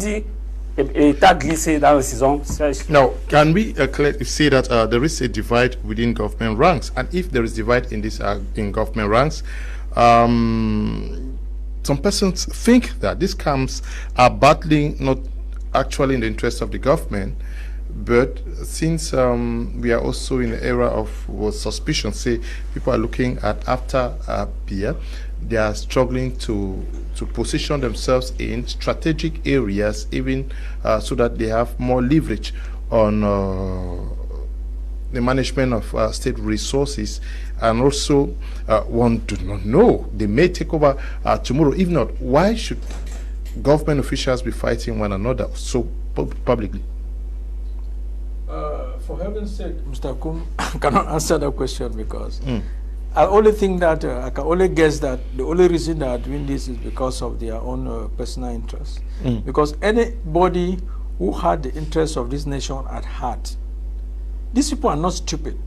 now, can we clearly say that there is a divide within government ranks? And if there is divide in this in government ranks, some persons think that these camps are battling not actually in the interest of the government, but since we are also in the era of suspicion, say people are looking at after Biya, they are struggling to position themselves in strategic areas, even so that they have more leverage on the management of state resources. And also, one do not know, they may take over tomorrow. If not, why should government officials be fighting one another so publicly? For heaven's sake, Mr. Kum, I cannot answer that question, because I only think that I can only guess that the only reason they are doing this is because of their own personal interests. Because anybody who had the interests of this nation at heart, these people are not stupid.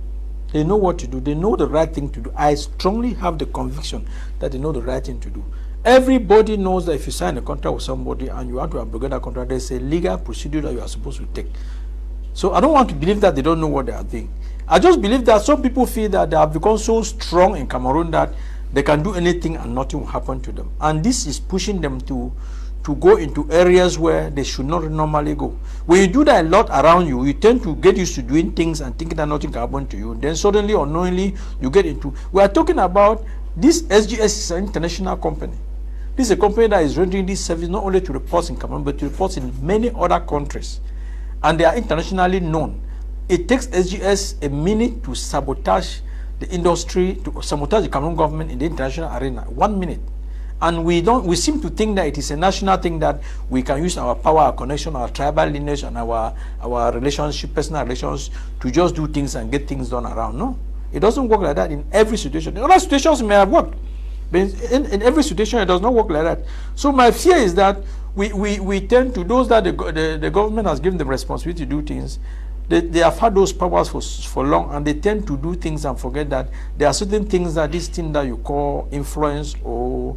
They know what to do. They know the right thing to do. I strongly have the conviction that they know the right thing to do. Everybody knows that if you sign a contract with somebody and you want to abrogate that contract, there's a legal procedure that you are supposed to take. So I don't want to believe that they don't know what they are doing. I just believe that some people feel that they have become so strong in Cameroon that they can do anything and nothing will happen to them. And this is pushing them to to go into areas where they should not normally go. When you do that a lot around you, you tend to get used to doing things and thinking that nothing can happen to you. Then suddenly, unknowingly, you get into. We are talking about this SGS is an international company. This is a company that is rendering this service not only to the ports in Cameroon, but to the ports in many other countries. And they are internationally known. It takes SGS a minute to sabotage the industry, to sabotage the Cameroon government in the international arena. 1 minute. And we seem to think that it is a national thing, that we can use our power, our connection, our tribal lineage, and our relationship, personal relations, to just do things and get things done around. No, it doesn't work like that in every situation. In other situations, it may have worked, but in every situation, it does not work like that. So my fear is that we tend to, those that the government has given them responsibility to do things, they have had those powers for long, and they tend to do things and forget that there are certain things, that this thing that you call influence or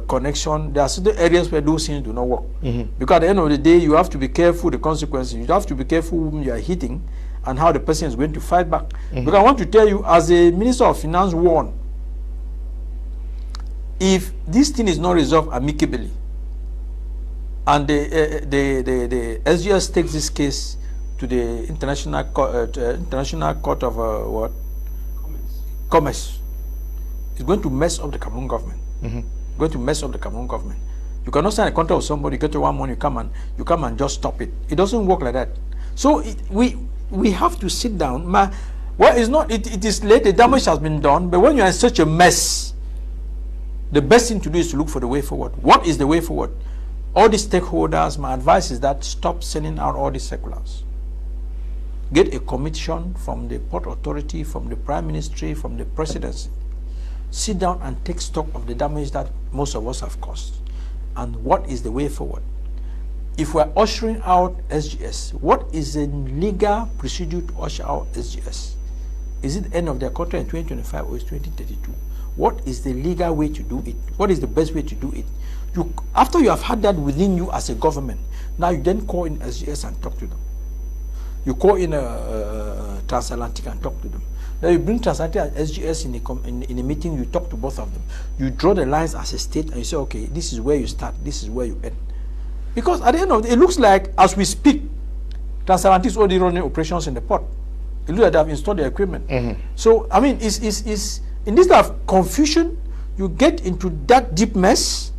connection, there are certain areas where those things do not work. Because at the end of the day, you have to be careful the consequences. You have to be careful whom you are hitting and how the person is going to fight back. Because I want to tell you, as a Minister of Finance, warn, if this thing is not resolved amicably, and the SGS takes this case to the International Court of what? Commerce, it's going to mess up the Cameroon government. Going to mess up the Cameroon government. You cannot sign a contract with somebody, get to 1 month, you come and just stop it. It doesn't work like that. So we have to sit down. Well, it's not. It is late. The damage has been done. But when you are in such a mess, the best thing to do is to look for the way forward. What is the way forward? All the stakeholders, my advice is that stop sending out all these circulars. Get a commission from the Port Authority, from the Prime Ministry, from the Presidency. Sit down and take stock of the damage that most of us have caused, and what is the way forward. If we are ushering out SGS, what is the legal procedure to usher out SGS? Is it the end of their contract in 2025 or is 2032? What is the legal way to do it? What is the best way to do it? After you have had that within you as a government, now you then call in SGS and talk to them. You call in Transatlantic and talk to them. Then you bring Transatlantic and SGS in a meeting, you talk to both of them. You draw the lines as a state and you say, okay, this is where you start, this is where you end. Because at the end of it, it looks like, as we speak, Transatlantic is already running operations in the port. It looks like they have installed the equipment. So, I mean, in this type of confusion, you get into that deep mess.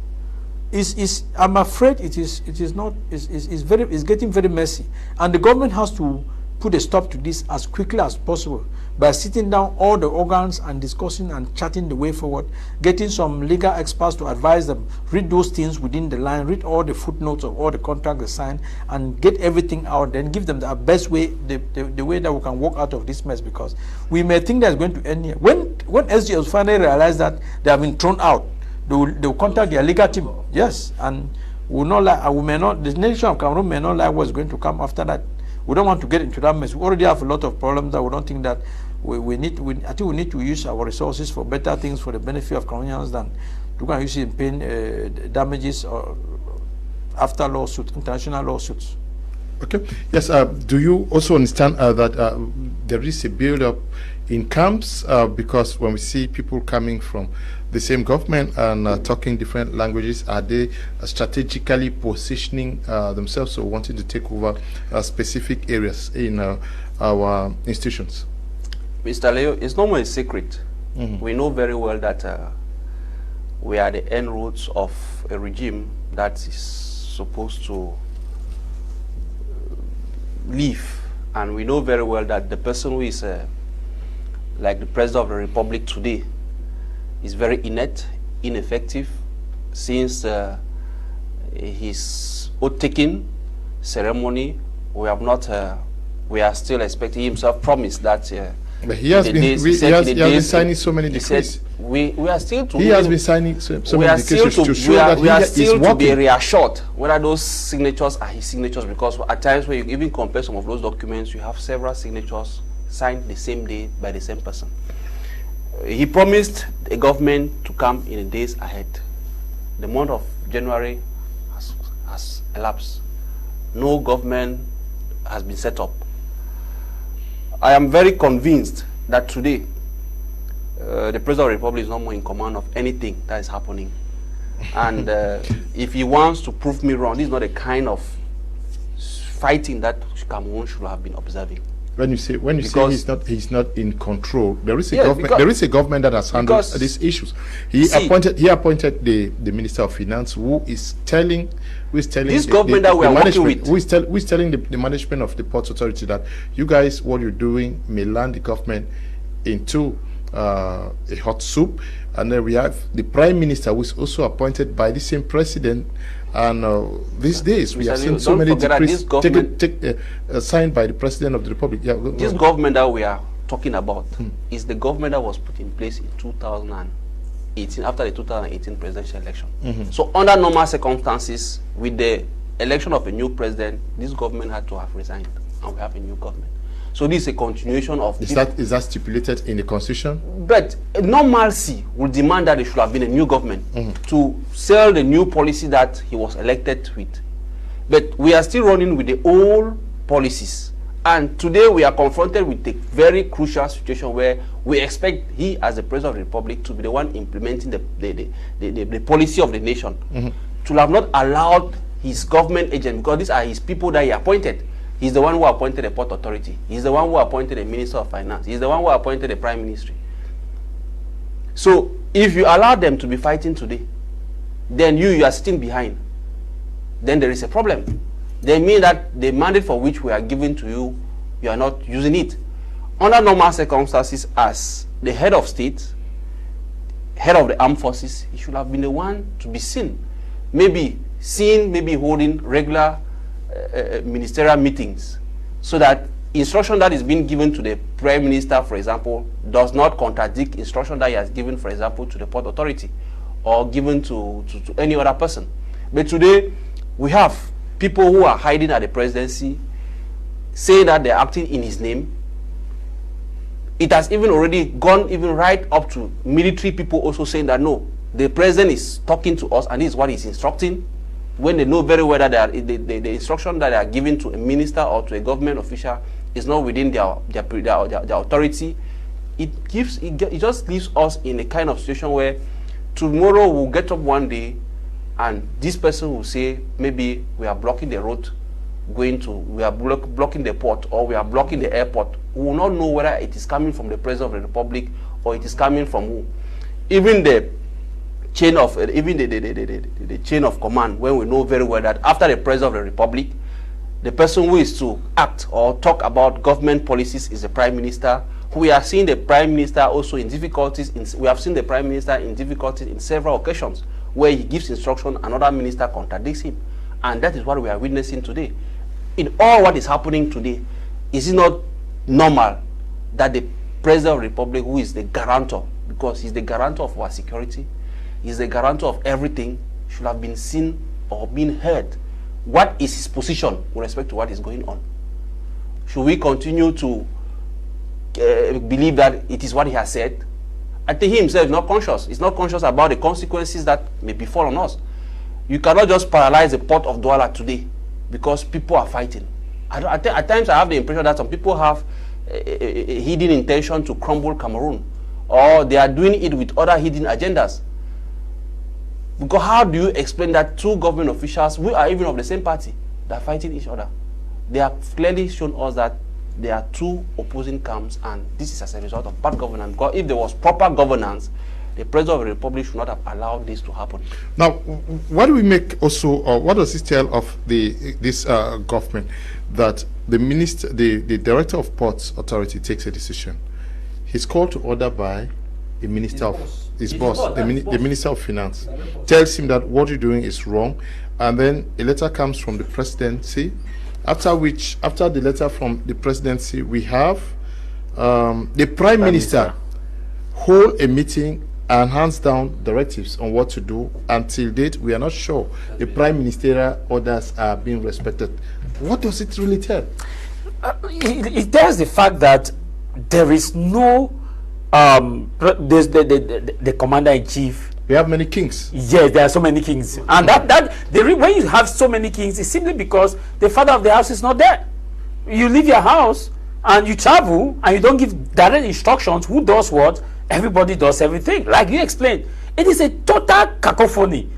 I'm afraid it's getting very messy, and the government has to put a stop to this as quickly as possible by sitting down all the organs and discussing and charting the way forward, getting some legal experts to advise them, read those things within the line, read all the footnotes of all the contracts they signed, and get everything out, then give them the best way, the way that we can walk out of this mess, because we may think that's going to end here. When SGS finally realize that they have been thrown out, they will contact their legal team. Yes, and the nation of Cameroon may not like what's going to come after that. We don't want to get into that mess. We already have a lot of problems that we don't think that I think we need to use our resources for better things for the benefit of Cameroonians than to go and use it in paying damages or after lawsuits, international lawsuits. Okay. Yes. Do you also understand that there is a build-up in camps because when we see people coming from the same government and talking different languages, are they strategically positioning themselves or wanting to take over specific areas in our institutions? Mr. Leo, it's not a secret. We know very well that we are the end roots of a regime that is supposed to leave, and we know very well that the person who is like the President of the Republic today is very inept, ineffective, since his oath-taking ceremony. We are still expecting. Himself promised that. But he has been signing so many decrees. We are still to. He has been signing so many decrees to show that we are still to be reassured whether those signatures are his signatures, because at times when you even compare some of those documents, you have several signatures signed the same day by the same person. He promised a government to come in the days ahead. The month of January has elapsed. No government has been set up. I am very convinced that today the President of the Republic is no more in command of anything that is happening. And if he wants to prove me wrong, this is not the kind of fighting that Cameroon should have been observing. When you say he's not in control, there is a government. There is a government that has handled these issues. He appointed the Minister of Finance, who is telling this government that we are working with, who is telling the management of the Ports Authority that you guys, what you're doing may land the government into a hot soup. And then we have the Prime Minister, who is also appointed by the same president. And these days we have seen so many decrees signed by the President of the Republic. Yeah, this government that we are talking about is the government that was put in place in 2018, after the 2018 presidential election. So under normal circumstances, with the election of a new president, this government had to have resigned, and we have a new government. So this is a continuation of is that stipulated in the constitution? But normalcy would demand that there should have been a new government to sell the new policy that he was elected with. But we are still running with the old policies. And today we are confronted with a very crucial situation where we expect he, as the President of the Republic, to be the one implementing the policy of the nation, to have not allowed his government agent, because these are his people that he appointed. He's the one who appointed the Port Authority. He's the one who appointed the Minister of Finance. He's the one who appointed the Prime Ministry. So if you allow them to be fighting today, then you are sitting behind. Then there is a problem. They mean that the mandate for which we are giving to you, you are not using it. Under normal circumstances, as the head of state, head of the armed forces, he should have been the one to be seen. Maybe holding regular ministerial meetings, so that instruction that is being given to the Prime Minister, for example, does not contradict instruction that he has given, for example, to the Port Authority or given to any other person. But today we have people who are hiding at the presidency, saying that they're acting in his name. It has even already gone even right up to military people also saying that no, the president is talking to us and this is what he's instructing, when they know very well that the instruction that they are given to a minister or to a government official is not within their authority. It just leaves us in a kind of situation where tomorrow we'll get up one day and this person will say, maybe we are blocking the road we are blocking the port, or we are blocking the airport. We will not know whether it is coming from the President of the Republic or it is coming from who. Even the chain of the chain of command, when we know very well that after the President of the Republic, the person who is to act or talk about government policies is the Prime Minister. We are seeing the Prime Minister also in difficulties. We have seen the Prime Minister in difficulties in several occasions where he gives instruction, another minister contradicts him, and that is what we are witnessing today. In all what is happening today, is it not normal that the President of the Republic, who is the guarantor, because he's the guarantor of our security, he's the guarantor of everything, should have been seen or been heard? What is his position with respect to what is going on? Should we continue to believe that it is what he has said? I think he himself is not conscious. He's not conscious about the consequences that may befall on us. You cannot just paralyze the port of Douala today because people are fighting. At times I have the impression that some people have a hidden intention to crumble Cameroon, or they are doing it with other hidden agendas. Because how do you explain that two government officials, who are even of the same party, that are fighting each other? They have clearly shown us that there are two opposing camps, and this is as a result of bad governance. Because if there was proper governance, the President of the Republic should not have allowed this to happen. Now, what do we make also, or what does it tell of this government, that the Director of Ports Authority takes a decision? He's called to order by the Minister of his boss, the Minister of Finance, tells him that what you're doing is wrong, and then a letter comes from the presidency. After the letter from the presidency, we have the Prime Minister hold a meeting and hands down directives on what to do. Until date, we are not sure the Prime Ministerial orders are being respected. What does it really tell? It tells the fact that there is no the commander-in-chief. We have many kings. Yes, there are so many kings, and when you have so many kings, it's simply because the father of the house is not there. You leave your house and you travel, and you don't give direct instructions who does what. Everybody does everything, like you explained. It is a total cacophony,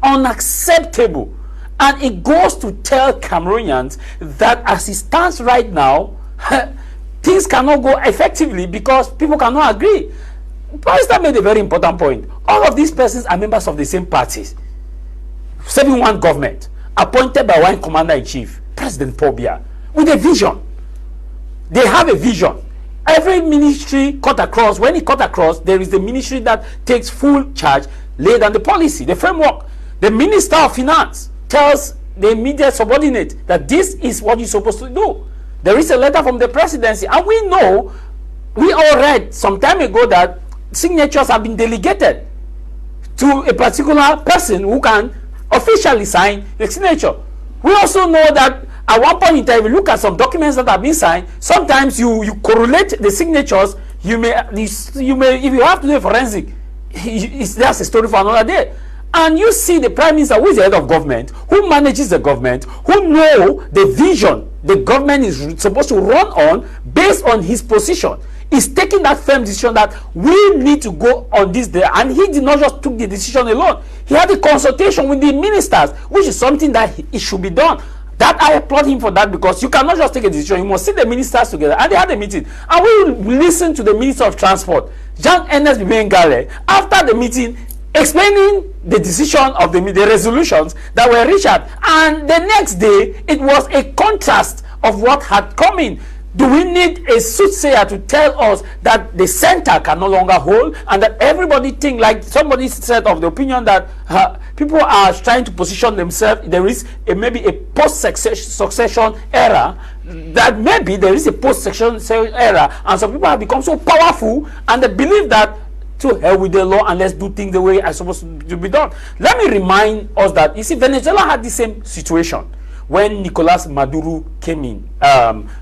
unacceptable. And it goes to tell Cameroonians that as it stands right now, things cannot go effectively because people cannot agree. Pastor made a very important point. All of these persons are members of the same parties, serving one government, appointed by one commander-in-chief, President Paul Biya, with a vision. They have a vision. Every ministry cut across, when it cut across, there is the ministry that takes full charge, lay down the policy, the framework. The Minister of Finance tells the immediate subordinate that this is what you're supposed to do. There is a letter from the presidency, and we know, we all read some time ago that signatures have been delegated to a particular person who can officially sign the signature. We also know that at one point in time, if you look at some documents that have been signed, sometimes you correlate the signatures. You may if you have to do a forensic, that's a story for another day. And you see the Prime Minister, who is the head of government, who manages the government, who know the vision the government is supposed to run on based on his position, is taking that firm decision that we need to go on this day. And he did not just took the decision alone. He had a consultation with the ministers, which is something that it should be done. That I applaud him for that, because you cannot just take a decision. You must sit the ministers together. And they had a meeting. And we listened to the Minister of Transport, Jean-Ernest Bibengale, after the meeting, explaining the decision of the resolutions that were reached at. And the next day, it was a contrast of what had come in. Do we need a soothsayer to tell us that the center can no longer hold, and that everybody think, like somebody said, of the opinion that people are trying to position themselves, there is maybe a post-succession era, that maybe there is a post-succession era, and some people have become so powerful and they believe that to hell with the law and let's do things the way it's supposed to be done. Let me remind us that, you see, Venezuela had the same situation when Nicolas Maduro came in,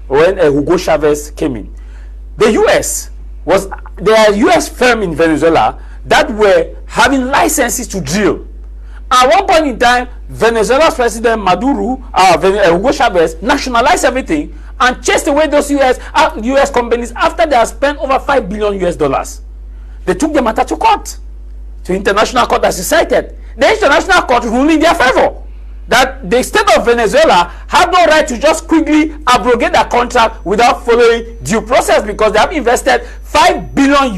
when Hugo Chavez came in. The U.S. was, there are U.S. firms in Venezuela that were having licenses to drill. At one point in time, Venezuela's president Maduro, Hugo Chavez, nationalized everything and chased away those U.S. companies after they had spent over $5 billion. They took the matter to court, to international court, as cited. The international court ruled in their favor, that the state of Venezuela had no right to just quickly abrogate their contract without following due process, because they have invested $5 billion,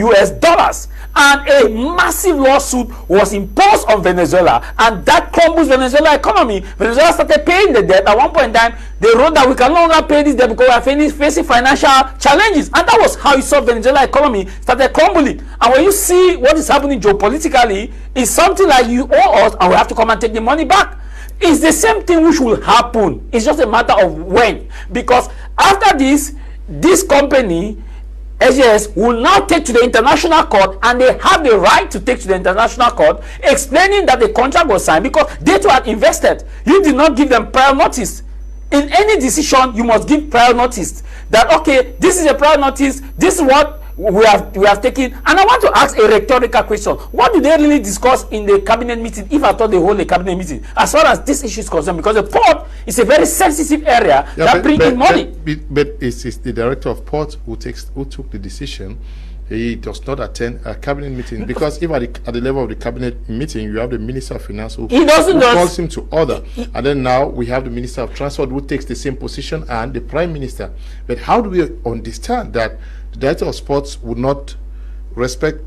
and a massive lawsuit was imposed on Venezuela, and that crumbles Venezuela economy. Venezuela started paying the debt. At one point in time, they wrote that we can no longer pay this debt because we are facing financial challenges, and that was how you saw Venezuela economy started crumbling. And when you see what is happening geopolitically, it's something like you owe us and we have to come and take the money back. It's the same thing which will happen. It's just a matter of when, because after this company SGS will now take to the international court, and they have the right to take to the international court, explaining that the contract was signed because they too had invested. You did not give them prior notice. In any decision, you must give prior notice that, okay, this is a prior notice, this is what we have taken. And I want to ask a rhetorical question. What do they really discuss in the cabinet meeting, if at all they hold a cabinet meeting, as far as this issue is concerned? Because the port is a very sensitive area that brings in money. But it's the director of port who took the decision. He does not attend a cabinet meeting, because if at the level of the cabinet meeting you have the Minister of Finance who calls him to order, and then now we have the Minister of Transport who takes the same position, and the Prime Minister. But how do we understand that the Director of Sports would not respect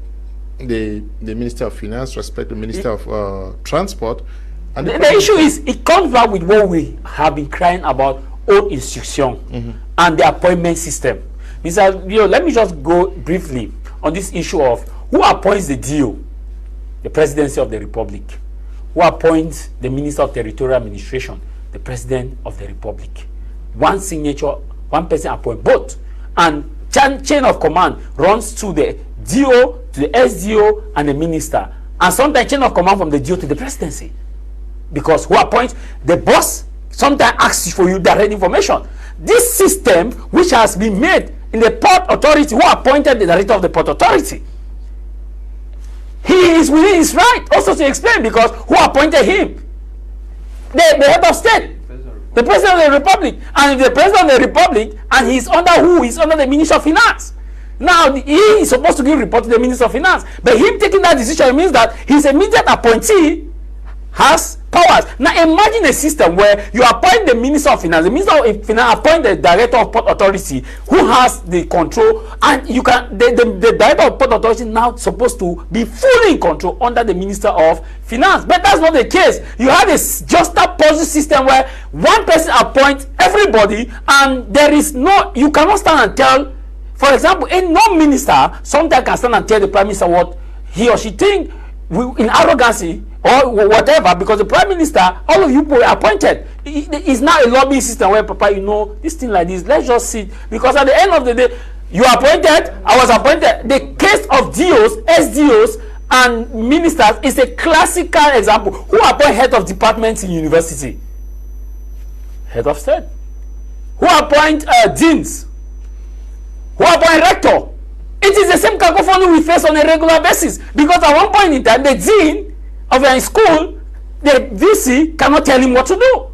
the Minister of Finance, respect the Minister of Transport? And the issue is, it comes back with what we have been crying about, old institution and the appointment system. Mr. Let me just go briefly on this issue of who appoints the DO, the Presidency of the Republic. Who appoints the Minister of Territorial Administration, the President of the Republic. One signature, one person appoints both. And chain of command runs to the DO, to the SDO, and the Minister. And sometimes chain of command from the DO to the Presidency. Because who appoints the boss sometimes asks for you direct information. This system, which has been made in the Port Authority, who appointed the Director of the Port Authority, he is within his right also to explain, because who appointed him? The head of state, the President of the Republic. And if the President of the Republic, and he's under who? He's under the Minister of Finance. Now, he is supposed to give report to the Minister of Finance. But him taking that decision means that his immediate appointee has powers. Now imagine a system where you appoint the Minister of Finance. The Minister of Finance appoint the Director of Port Authority who has the control, and you can the Director of Port Authority now supposed to be fully in control under the Minister of Finance. But that's not the case. You have a just a puzzle system where one person appoints everybody, and there is no, you cannot stand and tell, for example, no minister sometimes can stand and tell the Prime Minister what he or she think in arrogancy or whatever, because the Prime Minister, all of you were appointed. It's not a lobbying system where, Papa, you know, this thing like this, let's just sit. Because at the end of the day, you are appointed, I was appointed. The case of DOs, SDOs, and ministers is a classical example. Who appoint head of departments in university? Head of state. Who appoint deans? Who appoint rector? It is the same cacophony we face on a regular basis, because at one point in time, the dean of a school, the VC cannot tell him what to do.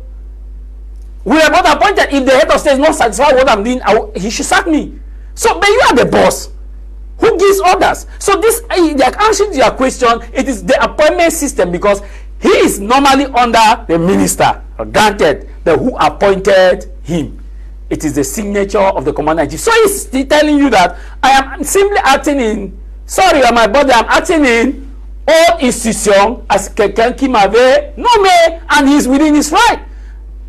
We are not appointed. If the head of state is not satisfied with what I'm doing, he should sack me. So, but you are the boss. Who gives orders? So this, the answer to your question, it is the appointment system, because he is normally under the minister, granted, the who appointed him. It is the signature of the commander-in-chief. So he's telling you that I am simply acting in, sorry, my body, I'm acting in all institution as quelqu'un qui m'avait nommé, and he's within his right.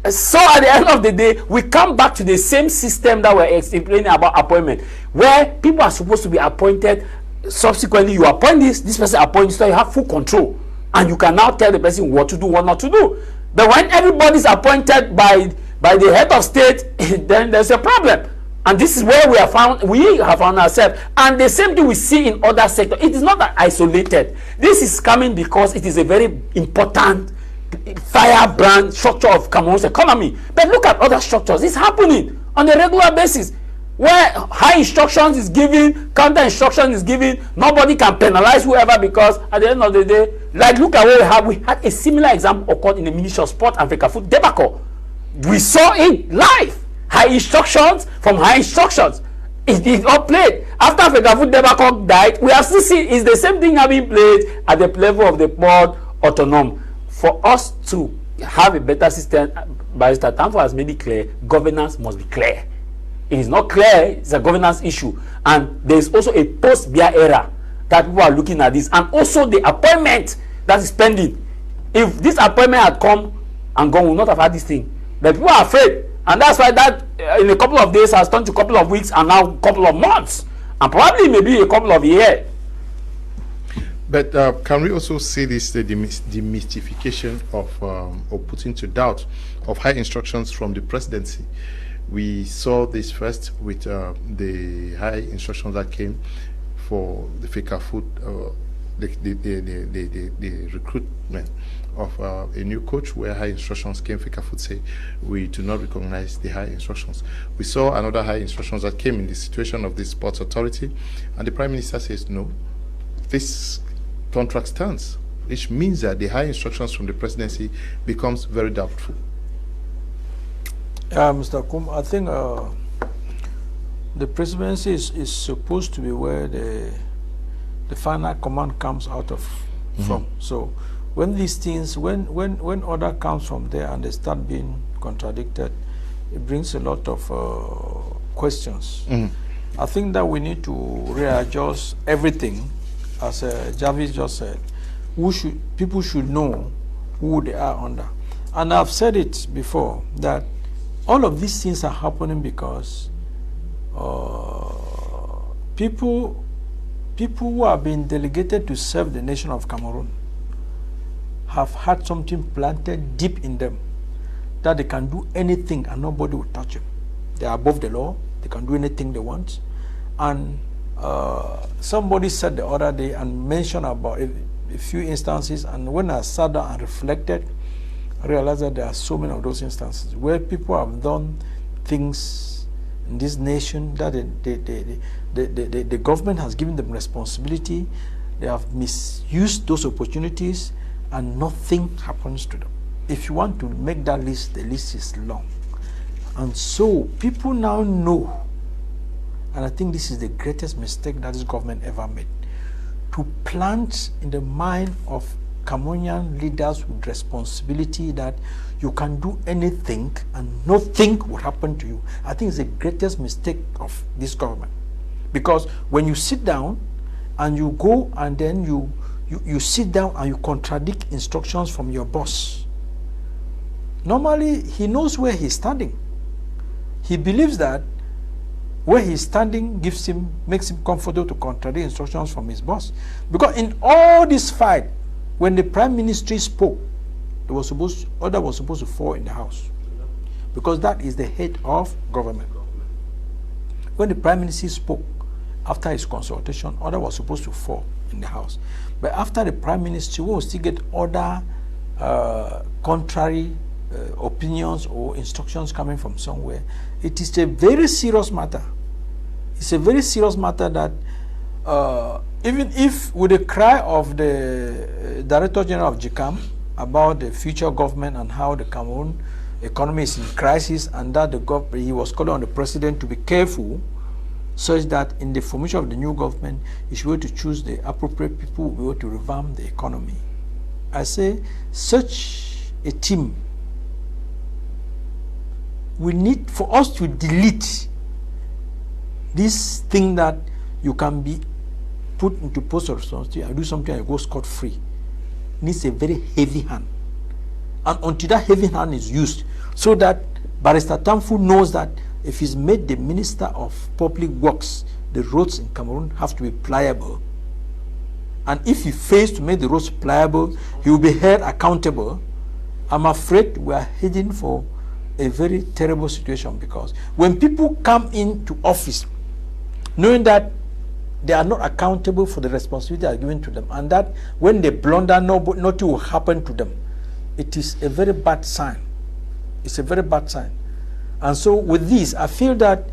So at the end of the day, we come back to the same system that we're explaining about appointment, where people are supposed to be appointed. Subsequently, you appoint this person appoints, so you have full control, and you can now tell the person what to do, what not to do. But when everybody's appointed by the head of state, then there's a problem. And this is where we have found ourselves. And the same thing we see in other sectors. It is not that isolated. This is coming because it is a very important firebrand structure of Cameroon's economy. But look at other structures. It's happening on a regular basis, where high instructions is given, counter instruction is given. Nobody can penalize whoever, because at the end of the day, like look at what we have. We had a similar example occurred in the Ministry of Sport and Fecafoot debacle. We saw it live. High instructions from high instructions. It is all played. After Fecafoot debacle died, we have still seen it's the same thing having played at the level of the Port Autonome. For us to have a better system, Barrister Tamfo has made it clear, governance must be clear. It is not clear, it's a governance issue. And there is also a post-Bia era that people are looking at this, and also the appointment that is pending. If this appointment had come and gone, we would not have had this thing. But people are afraid, and that's why that in a couple of days has turned to a couple of weeks, and now a couple of months, and probably maybe a couple of years. But can we also see this, the demystification of or putting to doubt of high instructions from the presidency? We saw this first with the high instructions that came for the Fecafoot, the recruitment of a new coach, where high instructions came. Fecafoot say we do not recognize the high instructions. We saw another high instructions that came in the situation of the sports authority, and the Prime Minister says no, this contract stands, which means that the high instructions from the presidency becomes very doubtful. Mr. Kum, I think the presidency is supposed to be where the final command comes out of from. So when these things, when order comes from there and they start being contradicted, it brings a lot of questions. I think that we need to readjust everything. As Jarvis just said, people should know who they are under. And I've said it before, that all of these things are happening because people who have been delegated to serve the nation of Cameroon have had something planted deep in them, that they can do anything and nobody will touch them. They are above the law. They can do anything they want. And somebody said the other day and mentioned about a few instances, and when I sat down and reflected, I realized that there are so many of those instances where people have done things in this nation that the government has given them responsibility. They have misused those opportunities and nothing happens to them. If you want to make that list, the list is long. And so people now know, and I think this is the greatest mistake that this government ever made, to plant in the mind of Cameroonian leaders with responsibility that you can do anything and nothing will happen to you. I think it's the greatest mistake of this government. Because when you sit down and you go and then you sit down and you contradict instructions from your boss, normally he knows where he's standing. He believes that where he's standing makes him comfortable to contradict instructions from his boss. Because in all this fight, when the Prime Minister spoke, order was supposed to fall in the House. Because that is the head of government. When the Prime Minister spoke, after his consultation, order was supposed to fall in the House. But after the Prime Minister, we will still get other contrary opinions or instructions coming from somewhere. It is a very serious matter. It's a very serious matter that even if with the cry of the Director General of GCAM about the future government and how the Cameroon economy is in crisis, and that he was calling on the president to be careful, such that in the formation of the new government, he should be able to choose the appropriate people who will be able to revamp the economy. I say such a team, we need for us to delete this thing that you can be put into post of responsibility and do something and go scot-free. Needs a very heavy hand. And until that heavy hand is used, so that Barrister Tamfu knows that if he's made the Minister of Public Works, the roads in Cameroon have to be pliable. And if he fails to make the roads pliable, he will be held accountable. I'm afraid we are heading for a very terrible situation, because when people come into office knowing that they are not accountable for the responsibility that are given to them, and that when they blunder, nothing will happen to them, it is a very bad sign. It's a very bad sign. And so with this, I feel that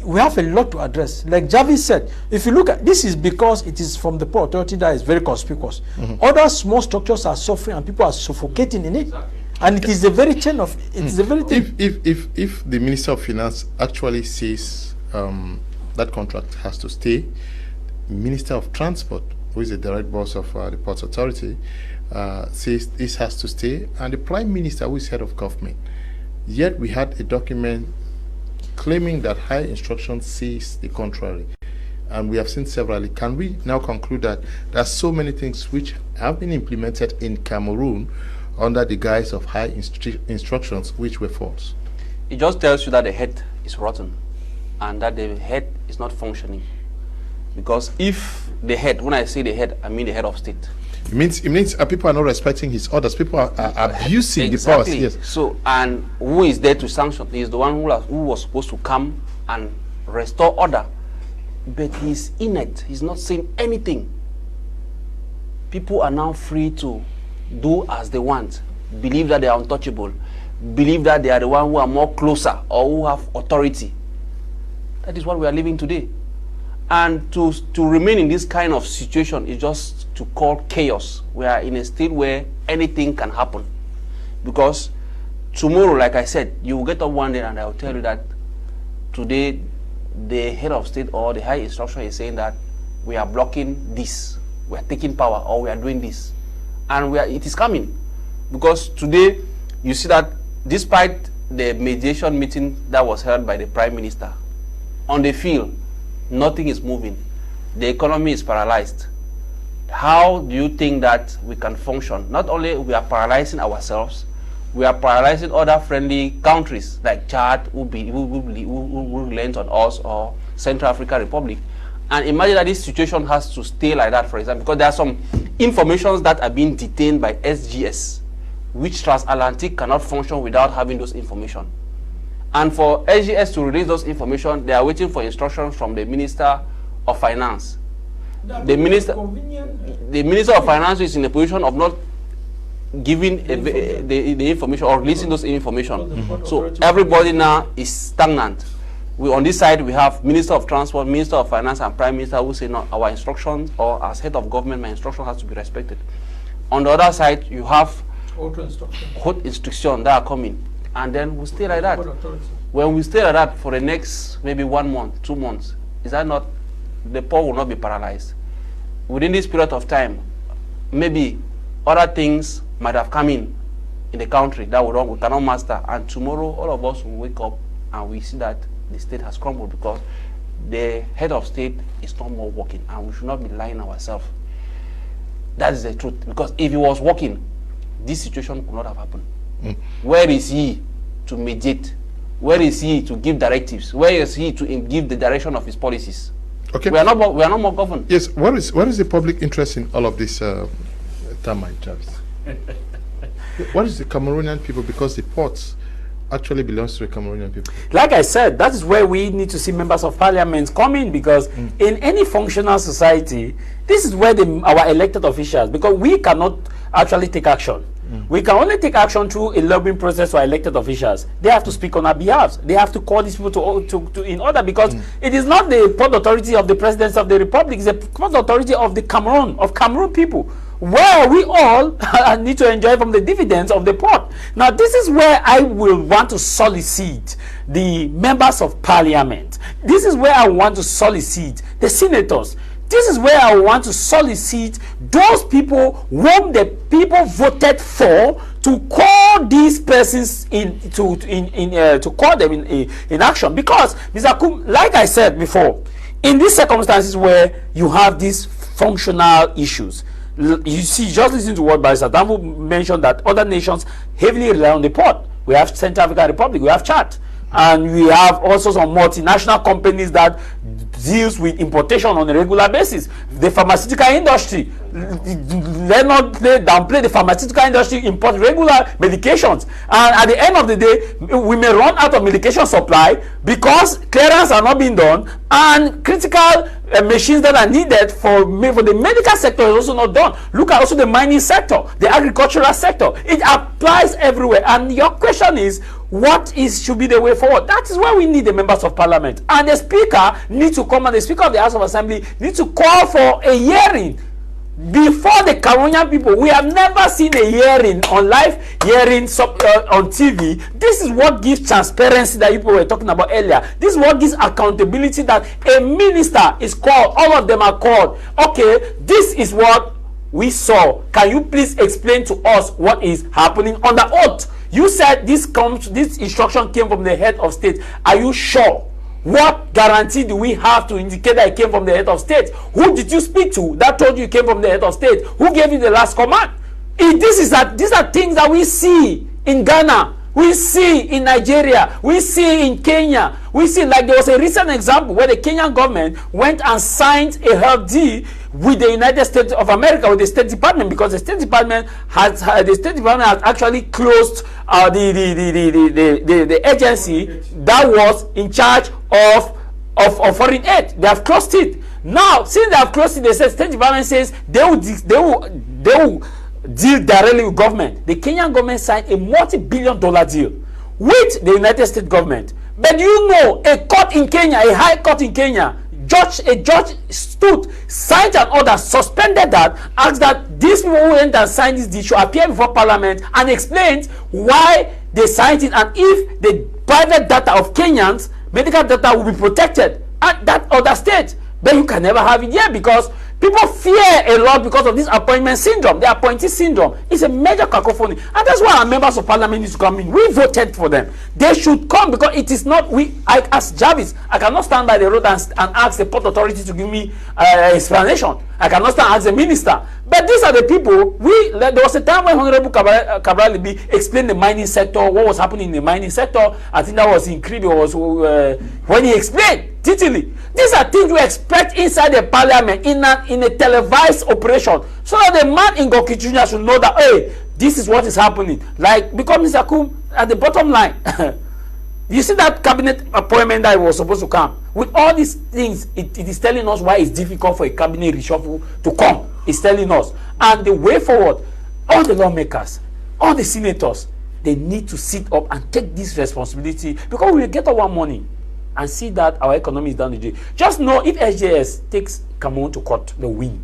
we have a lot to address. Like Javi said, if you look at this, is because it is from the Port Authority that is very conspicuous. Other small structures are suffering and people are suffocating in it. Exactly. And it is the very chain of it is the very thing. If the Minister of Finance actually says that contract has to stay, Minister of Transport, who is the direct boss of the Ports Authority, says this has to stay, and the Prime Minister, who is head of government. Yet we had a document claiming that high instruction says the contrary, and we have seen severally. Can we now conclude that there are so many things which have been implemented in Cameroon under the guise of high instructions which were false? It just tells you that the head is rotten and that the head is not functioning. Because if the head, when I say the head, I mean the head of state. It means people are not respecting his orders. People are abusing the powers. Yes. So, and who is there to sanction? He is the one who was supposed to come and restore order. But he's inert. He's not saying anything. People are now free to do as they want, believe that they are untouchable, believe that they are the one who are more closer or who have authority. That is what we are living today. And to remain in this kind of situation is just to call chaos. We are in a state where anything can happen. Because tomorrow, like I said, you will get up one day and I will tell you that today the head of state or the high instruction is saying that we are blocking this, we are taking power, or we are doing this. And it is coming. Because today, you see that despite the mediation meeting that was held by the Prime Minister, on the field, nothing is moving. The economy is paralyzed. How do you think that we can function? Not only we are paralyzing ourselves, we are paralyzing other friendly countries like Chad, who relent on us, or Central African Republic. And imagine that this situation has to stay like that, for example, because there are some informations that are being detained by SGS, which Transatlantic cannot function without having those information. And for SGS to release those information, they are waiting for instructions from the Minister of Finance. The Minister of Finance is in a position of not giving the information or releasing those information. So everybody now is stagnant. On this side, we have Minister of Transport, Minister of Finance, and Prime Minister who say, no, our instructions, or as head of government, my instruction has to be respected. On the other side, you have hot instructions that are coming. And then we stay like that. When we stay like that for the next maybe 1 month, 2 months, is that not, the poor will not be paralyzed. Within this period of time, maybe other things might have come in the country that we cannot master, and tomorrow all of us will wake up and we see that the state has crumbled because the head of state is no more working, and we should not be lying ourselves. That is the truth, because if he was working, this situation could not have happened. Where is he to mediate? Where is he to give directives? Where is he to give the direction of his policies? Okay. We are not more governed. Yes. What is the public interest in all of this termite, Jarvis? What is the Cameroonian people? Because the ports actually belongs to the Cameroonian people. Like I said, that is where we need to see members of parliament come in, because in any functional society, this is where our elected officials, because we cannot actually take action. We can only take action through a lobbying process for elected officials. They have to speak on our behalf. They have to call these people to in order, because it is not the port authority of the president of the republic, it's the port authority of the Cameroon people, where we all need to enjoy from the dividends of the port. Now, this is where I will want to solicit the members of parliament. This is where I want to solicit the senators. This is where I want to solicit those people whom the people voted for to call these persons to call them in action. Because, Mr. Kum, like I said before, in these circumstances where you have these functional issues, you see, just listen to what Barrister Dambo mentioned, that other nations heavily rely on the port. We have Central African Republic, we have Chad, and we have also some multinational companies that deals with importation on a regular basis. The pharmaceutical industry, let not downplay the pharmaceutical industry, import regular medications, and at the end of the day, we may run out of medication supply because clearance are not being done, and critical machines that are needed for the medical sector is also not done. Look at also the mining sector, the agricultural sector. It applies everywhere. And your question is, what should be the way forward? That is why we need the members of parliament, and the speaker needs to come, and the speaker of the House of Assembly needs to call for a hearing before the Cameroonian people. We have never seen a hearing on live hearing on TV. This is what gives transparency that people were talking about earlier. This is what gives accountability, that a minister is called, all of them are called. Okay, this is what we saw. Can you please explain to us what is happening on the oath? You said this instruction came from the head of state. Are you sure? What guarantee do we have to indicate that it came from the head of state? Who did you speak to that told you it came from the head of state? Who gave you the last command? These are things that we see in Ghana, we see in Nigeria, we see in Kenya. We see, like there was a recent example where the Kenyan government went and signed a health deal with the United States of America, with the State Department, because the State Department has actually closed the agency that was in charge of foreign aid. They have closed it. Now, since they have closed it, the State Department says they will deal directly with government. The Kenyan government signed a multi-billion-dollar deal with the United States government. But you know, a court in Kenya, a high court in Kenya, a judge stood, signed an order, suspended that, asked that these people who went and signed this deal should appear before parliament and explained why they signed it, and if the private data of Kenyans, medical data, will be protected at that other state. But you can never have it here, because people fear a lot because of this appointment syndrome, the appointee syndrome. It's a major cacophony, and that's why our members of parliament need to come in. We voted for them. They should come, because it is not as Jarvis, I cannot stand by the road and ask the port authority to give me explanation. I cannot stand and ask the minister. But these are the people. There was a time when Honorable Cabral Libi explained the mining sector, what was happening in the mining sector. I think that was in Kribi, when he explained titily. These are things we expect inside the parliament in a televised operation, so that the man in Goki Jr. should know that, hey, this is what is happening. Like, because Mr. Kum, at the bottom line, you see that cabinet appointment that was supposed to come. With all these things, it is telling us why it's difficult for a cabinet reshuffle to come. It's telling us. And the way forward, all the lawmakers, all the senators, they need to sit up and take this responsibility, because we will get our money and see that our economy is down the drain. Just know, if SJS takes Cameroon to court, they win.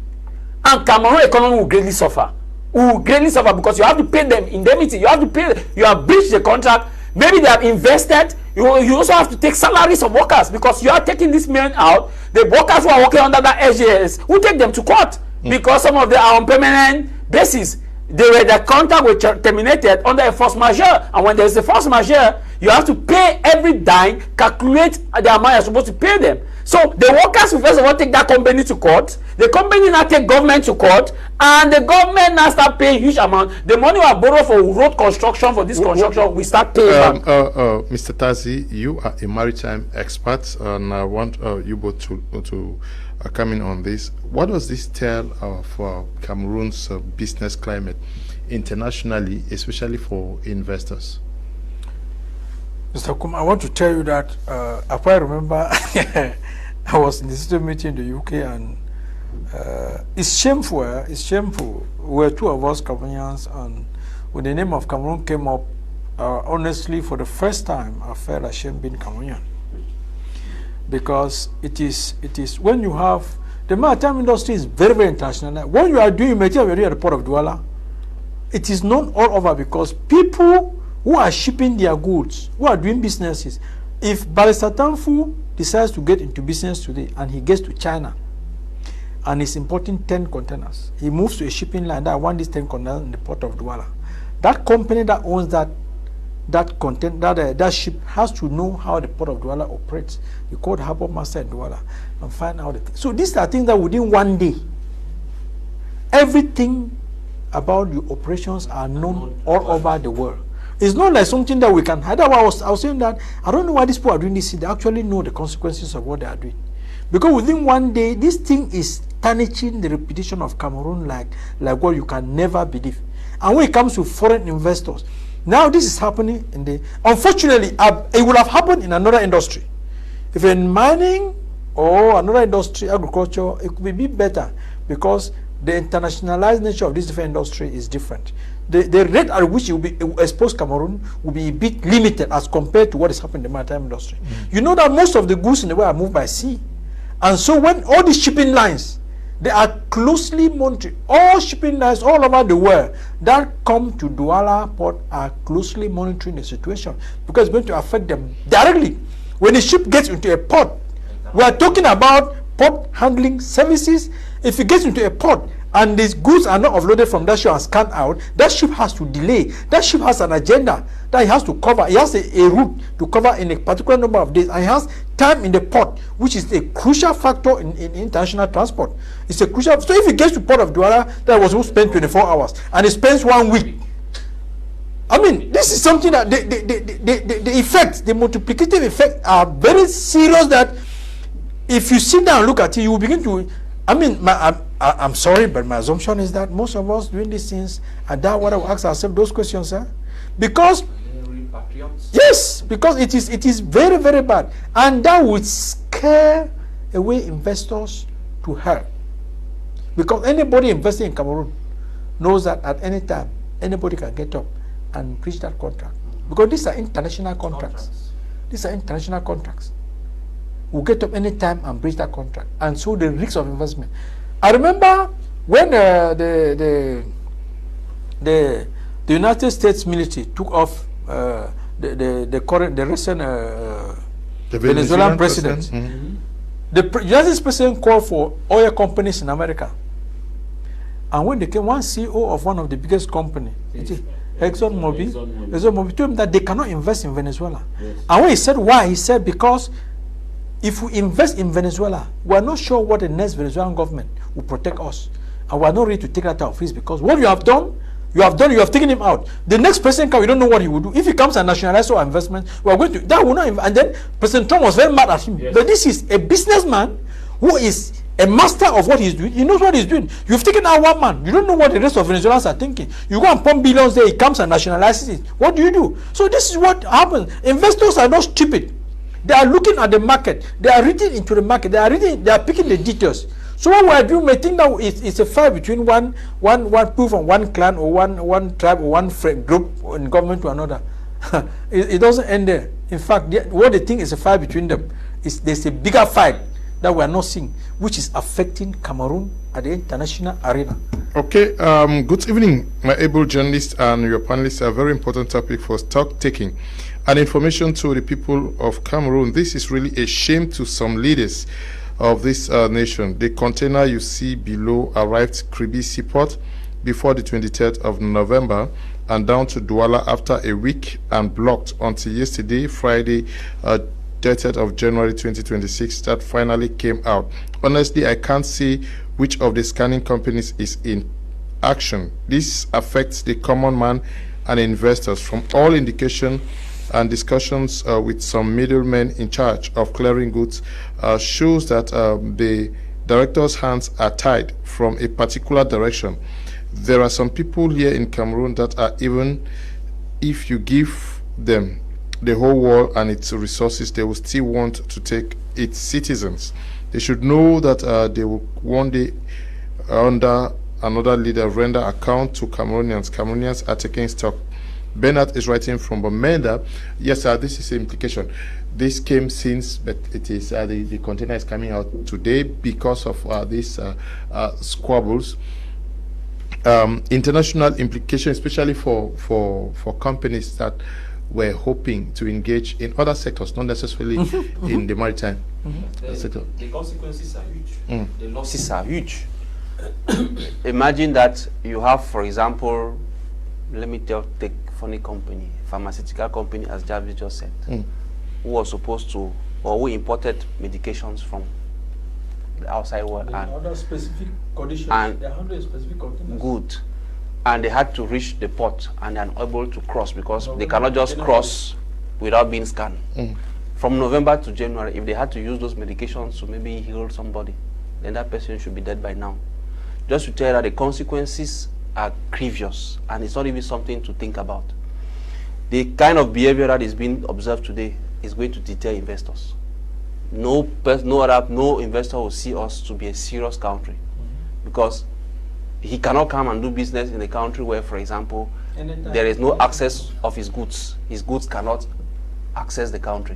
And Cameroon economy will greatly suffer. Will greatly suffer, because you have to pay them indemnity. You have to pay, you have breached the contract. Maybe they have invested. You also have to take salaries of workers, because you are taking this men out. The workers who are working under that SJS, who take them to court, because some of them are on permanent basis. The contract was terminated under a force majeure, and when there's a force majeure, you have to pay every dime, calculate the amount you're supposed to pay them. So the workers will first of all take that company to court, the company now take government to court, and the government now start paying huge amount. The money we borrow for road construction, for this construction, we start paying back. Mr. Tazi, you are a maritime expert, and I want you both to come in on this. What does this tell of Cameroon's business climate internationally, especially for investors? Mr. Kum, I want to tell you that I remember I was in the state meeting in the UK, and it's shameful. It's shameful. We were two of us Cameroonians, and when the name of Cameroon came up, honestly, for the first time, I felt ashamed being Cameroonian, because it is when you have the maritime industry is very, very international. What you are doing, at the port of Douala, it is known all over, because people who are shipping their goods, who are doing businesses, if Barrister Tanfu decides to get into business today and he gets to China and is importing 10 containers, he moves to a shipping line that wants these 10 containers in the port of Douala. That company that owns that ship has to know how the port of Douala operates. You call the harbor master in Douala and find out. So these are things that within one day, everything about your operations are known all over the world. It's not like something that we can hide. I was saying that I don't know why these people are doing this. They actually know the consequences of what they are doing, because within one day, this thing is tarnishing the reputation of Cameroon like what you can never believe. And when it comes to foreign investors, now this is happening in the. Unfortunately, it would have happened in another industry. If in mining or another industry, agriculture, it could be better, because the internationalized nature of this different industry is different. The rate at which it will be exposed Cameroon will be a bit limited as compared to what is happening in the maritime industry. You know that most of the goods in the world are moved by sea. And so when all these shipping lines, they are closely monitored. All shipping lines all over the world that come to Douala Port are closely monitoring the situation, because it's going to affect them directly. When a ship gets into a port, we are talking about port handling services. If it gets into a port and these goods are not offloaded from that ship and scanned out, that ship has to delay. That ship has an agenda that it has to cover. It has a route to cover in a particular number of days, and it has time in the port, which is a crucial factor in international transport. It's a crucial. So if it gets to port of Douala, that was supposed to spend 24 hours, and it spends 1 week. I mean, this is something that the effects, the multiplicative effects are very serious, that if you sit down and look at it, you will begin to. I mean, I'm sorry, but my assumption is that most of us doing these things, and that what I will ask ourselves those questions, because yes, because it is very, very bad, and that would scare away investors to hell, because anybody investing in Cameroon knows that at any time anybody can get up and breach that contract, because these are international contracts. These are international contracts. Will get up any time and breach that contract, and so the risks of investment. I remember when the United States military took off the recent Venezuelan president. The United States president called for oil companies in America, and when they came, one CEO of one of the biggest companies, ExxonMobil, told him that they cannot invest in Venezuela. Yes. And when he said why, he said because if we invest in Venezuela, we are not sure what the next Venezuelan government will protect us, and we are not ready to take that out of risk, because what you have taken him out. The next president comes, we don't know what he will do. If he comes and nationalizes our investment, we are going to that will not. And then President Trump was very mad at him. Yes. But this is a businessman who is a master of what he's doing. He knows what he's doing. You've taken out one man. You don't know what the rest of Venezuelans are thinking. You go and pump billions there. He comes and nationalizes it. What do you do? So this is what happens. Investors are not stupid. They are looking at the market. They are reading into the market. They are picking the details. So what we are doing, we think now it's a fight between one people from one clan or one tribe or one group in government to another. It doesn't end there. In fact, what they think is a fight between them there's a bigger fight that we are not seeing, which is affecting Cameroon at the international arena. Okay, good evening, my able journalists and your panelists. A very important topic for stock taking and information to the people of Cameroon. This is really a shame to some leaders of this nation. The container you see below arrived Kribi Seaport before the 23rd of November and down to Douala after a week and blocked until yesterday, Friday, 30th of January 2026, that finally came out. Honestly, I can't see which of the scanning companies is in action. This affects the common man and investors. From all indication and discussions with some middlemen in charge of clearing goods shows that the directors' hands are tied from a particular direction. There are some people here in Cameroon that are, even if you give them the whole world and its resources, they will still want to take its citizens. They should know that they will one day, under another leader, render account to Cameroonians. Cameroonians are taking stock. Bernard is writing from Bamenda. Yes, this is the implication. This came since, but it is the container is coming out today because of these squabbles. International implication, especially for companies that were hoping to engage in other sectors, not necessarily in the maritime sector. The consequences are huge. The losses are huge. Imagine that you have, for example, let me take funny company, pharmaceutical company, as Jarvis just said, who was supposed to, or who imported medications from the outside world. They and order specific conditions. And they handle specific containers. Good. And they had to reach the port and they are unable to cross because they cannot just cross without being scanned. From November to January, if they had to use those medications to maybe heal somebody, then that person should be dead by now. Just to tell you that the consequences are grievous and it's not even something to think about. The kind of behavior that is being observed today is going to deter investors. No investor will see us to be a serious country because he cannot come and do business in a country where, for example, there is no access of his goods. His goods cannot access the country.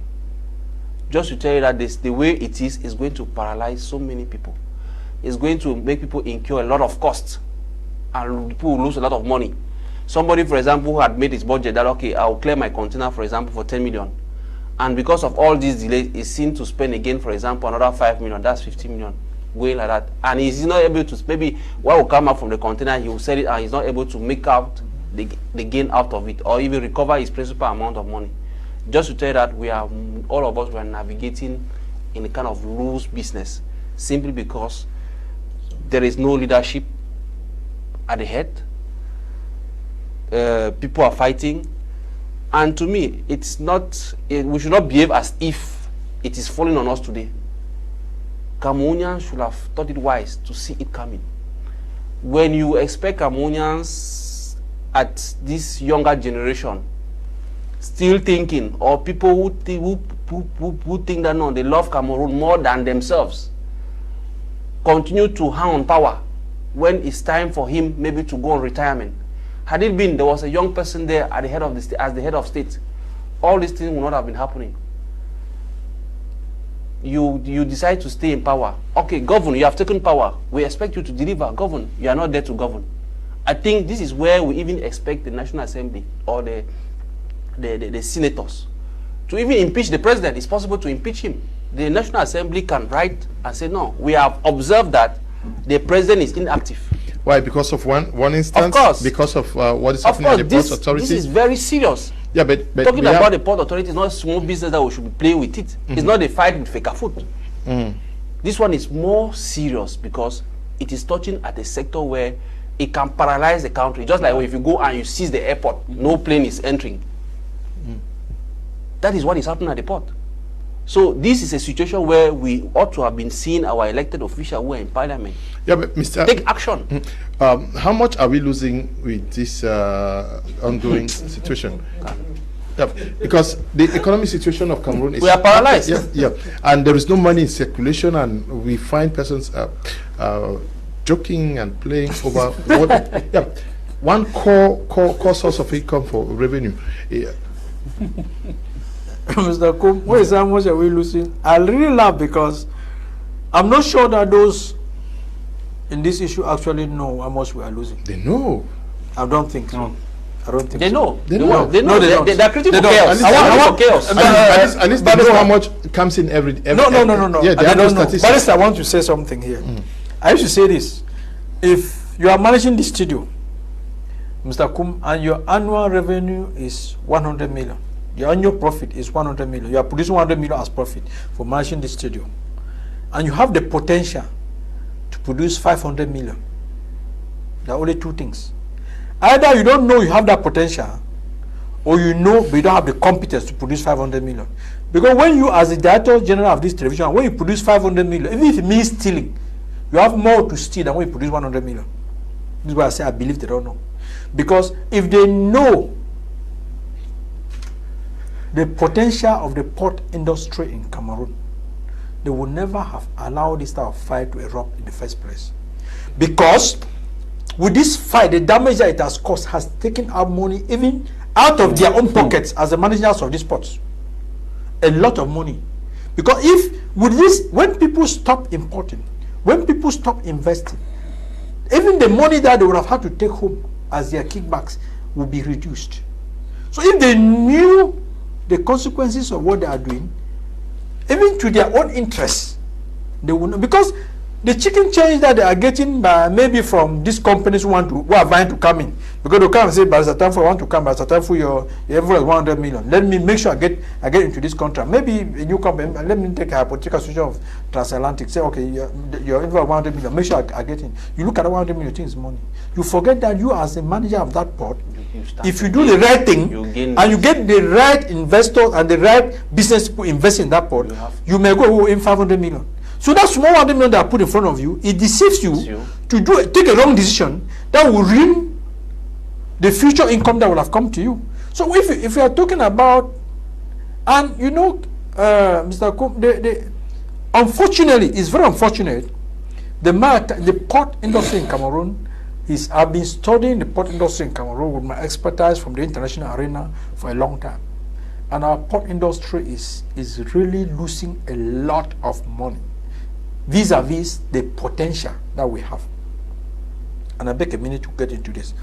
Just to tell you that the way it is going to paralyze so many people. It's going to make people incur a lot of costs and people will lose a lot of money. Somebody, for example, who had made his budget that, okay, I'll clear my container, for example, for 10 million. And because of all these delays, is seen to spend again, for example, another 5 million. That's 50 million. Going like that. And he's not able to, maybe what will come out from the container, he will sell it and he's not able to make out the gain out of it or even recover his principal amount of money. Just to tell you that all of us were navigating in a kind of loose business simply because there is no leadership at the head. People are fighting. And to me, it's not, we should not behave as if it is falling on us today. Cameroonians should have thought it wise to see it coming. When you expect Cameroonians at this younger generation still thinking, or people who think that no, they love Cameroon more than themselves, continue to hang on power when it's time for him maybe to go on retirement. Had it been there was a young person there at the head of the state, as the head of state, all these things would not have been happening. You decide to stay in power. Okay, govern, you have taken power. We expect you to deliver. Govern. You are not there to govern. I think this is where we even expect the National Assembly or the senators to even impeach the president. It's possible to impeach him. The National Assembly can write and say, no, we have observed that the president is inactive. Why? Because of one instance? Of course. Because of what is happening at the port authority? This is very serious. Yeah, but talking about the port authority is not small business that we should be playing with it. It's not a fight with fake food. This one is more serious because it is touching at a sector where it can paralyze the country. Just like if you go and you seize the airport, no plane is entering. That is what is happening at the port. So this is a situation where we ought to have been seeing our elected officials who are in parliament. Yeah, but Mr. Take action. How much are we losing with this ongoing situation? Yeah, because the economic situation of Cameroon is... We are paralyzed. Yeah. And there is no money in circulation and we find persons joking and playing over... one core source of income for revenue. Yeah. Mr. Kum, what is how much are we losing? I really laugh because I'm not sure that those in this issue actually know how much we are losing. They know. I don't think so. No. I don't think they so. know. They know. They know. They are creating chaos. I want chaos. At least they know how much comes in every No. Yeah, they don't know. Barrister, I want to say something here. I used to say this. If you are managing the studio Mr. Kum, and your annual revenue is 100 million. Your annual profit is 100 million. You are producing 100 million as profit for managing the stadium. And you have the potential to produce 500 million. There are only two things. Either you don't know you have that potential, or you know but you don't have the competence to produce 500 million. Because when you, as the director general of this television, when you produce 500 million, even if it means stealing, you have more to steal than when you produce 100 million. This is why I say I believe they don't know. Because if they know the potential of the port industry in Cameroon, they would never have allowed this type of fight to erupt in the first place. Because with this fight, the damage that it has caused has taken out money even out of their own pockets as the managers of these ports. A lot of money. Because if with this, when people stop importing, when people stop investing, even the money that they would have had to take home as their kickbacks will be reduced. So if they knew the consequences of what they are doing, even to their own interests, they would not, because the chicken change that they are getting by maybe from these companies who are vying to come in, because they come and say, but it's a time for I want to come, but it's a time for your envelope is 100 million. Let me make sure I get into this contract. Maybe a new company, let me take a hypothetical situation of transatlantic. Say, okay, your envelope 100 million. Make sure I get in. You look at the 100 million, you think it's money. You forget that you, as the manager of that port, if you do the right thing and you get the right investors and the right business people invest in that port, you may go in 500 million. So that small 100 million that I put in front of you, it deceives you to take a wrong decision that will ruin the future income that will have come to you. So if you are talking about, and you know, Mr. Kum, unfortunately, it's very unfortunate, the port industry in Cameroon I've been studying the port industry in Cameroon with my expertise from the international arena for a long time. And our port industry is really losing a lot of money vis-a-vis the potential that we have. And I beg a minute to get into this.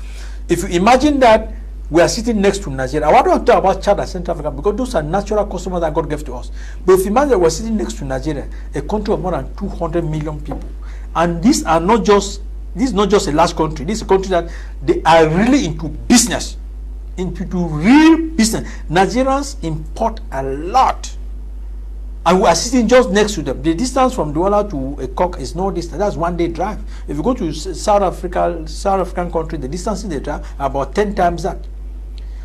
If you imagine that we are sitting next to Nigeria, I want to talk about Chad and Central Africa because those are natural customers that God gave to us. But if you imagine that we're sitting next to Nigeria, a country of more than 200 million people, and this is not just a large country, this is a country that they are really into business, into real business. Nigerians import a lot. And we are sitting just next to them. The distance from Douala to a Cock is no distance. That's 1 day drive. If you go to South African country, the distances they drive are about 10 times that.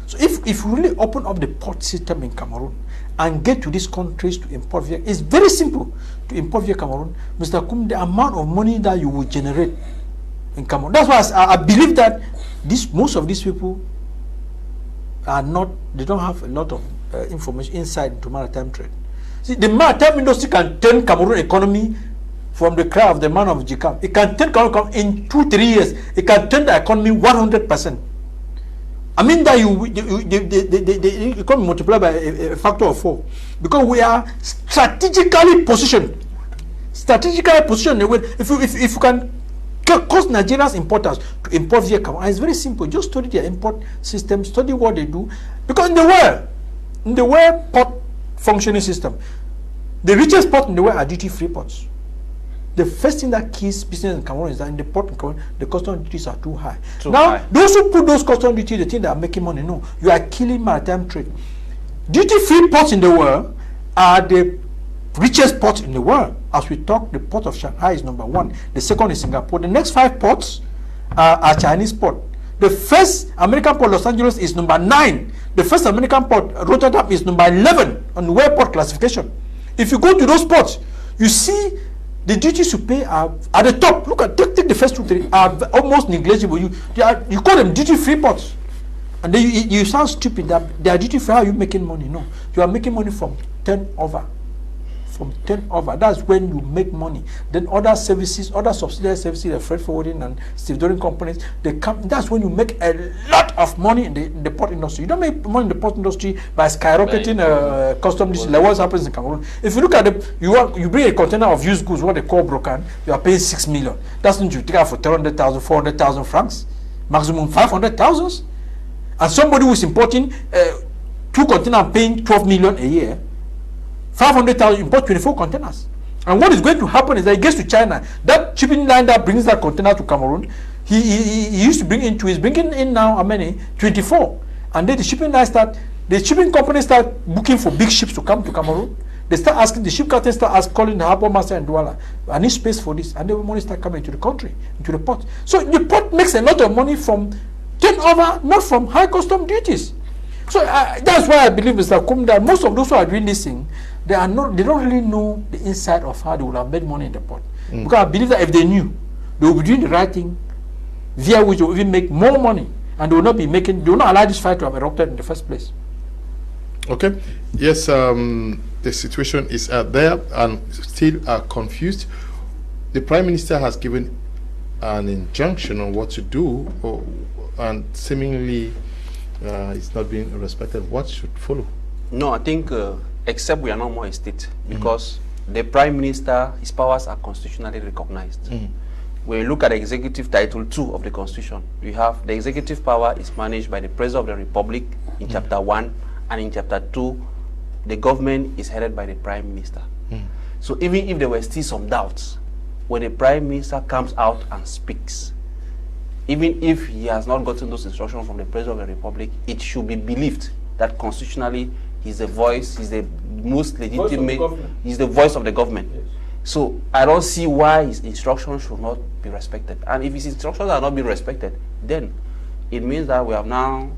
So if we really open up the port system in Cameroon and get to these countries to import via, it's very simple to import via Cameroon. Mr. Kum, the amount of money that you will generate in Cameroon. That's why I believe that most of these people they don't have a lot of information inside into maritime trade. See, the maritime industry can turn Cameroon economy from the cry of the man of Jikam. It can turn Cameroon in 2-3 years. It can turn the economy 100%. I mean that the economy multiplied by a factor of 4, because we are strategically positioned. If you can cause Nigeria's importers to import via Cameroon, it's very simple. Just study their import system, study what they do. Because in the world port functioning system, the richest port in the world are duty-free ports. The first thing that kills business in Cameroon is that in the port in Cameroon, the custom duties are too high. Those who put those custom duties, they think they are making money. No, you are killing maritime trade. Duty-free ports in the world are the richest ports in the world. As we talk, the port of Shanghai is number 1. The second is Singapore. The next 5 ports are Chinese port. The first American port, Los Angeles, is number 9. The first American port, Rotterdam, is number 11 on the world port classification. If you go to those ports, you see the duties you pay are at the top. Look at take the first 2, 3 are almost negligible. You call them duty-free ports, and then you sound stupid that they are duty-free. How are you making money? No, you are making money from turnover. From turnover, that's when you make money. Then other services, other subsidiary services, the freight forwarding and stevedoring companies, they come. That's when you make a lot of money in the port industry. You don't make money in the port industry by skyrocketing custom duties, like what happens in Cameroon. If you look at you bring a container of used goods, what they call broken, you are paying 6 million. That's when you take out for 300,000, 400,000 francs, maximum 500,000. And somebody who is importing 2 containers paying 12 million a year. 500,000 import 24 containers. And what is going to happen is that it gets to China. That shipping line that brings that container to Cameroon, he used to bring in two. He's bringing in now how many? 24. And then the shipping companies start booking for big ships to come to Cameroon. They start asking, the ship captains calling the harbor master in Douala, I need space for this, and then money start coming to the country, into the port. So the port makes a lot of money from turnover, not from high custom duties. So that's why I believe, Mr. Kum, that most of those who are doing this thing, they don't really know the inside of how they would have made money in the port. Because I believe that if they knew, they would be doing the right thing, via which they will even make more money, and they will not allow this fight to have erupted in the first place. Okay. Yes, the situation is there and still confused. The Prime Minister has given an injunction on what to do, and seemingly it's not being respected. What should follow? No, I think except we are not more a state, because the Prime Minister, his powers are constitutionally recognized. When you look at the Executive Title 2 of the Constitution, we have the executive power is managed by the President of the Republic in Chapter 1, and in Chapter 2, the government is headed by the Prime Minister. So even if there were still some doubts, when the Prime Minister comes out and speaks, even if he has not gotten those instructions from the President of the Republic, it should be believed that constitutionally he's the voice, he's the most legitimate, he's the voice of the government. Yes. So I don't see why his instructions should not be respected. And if his instructions are not being respected, then it means that we have now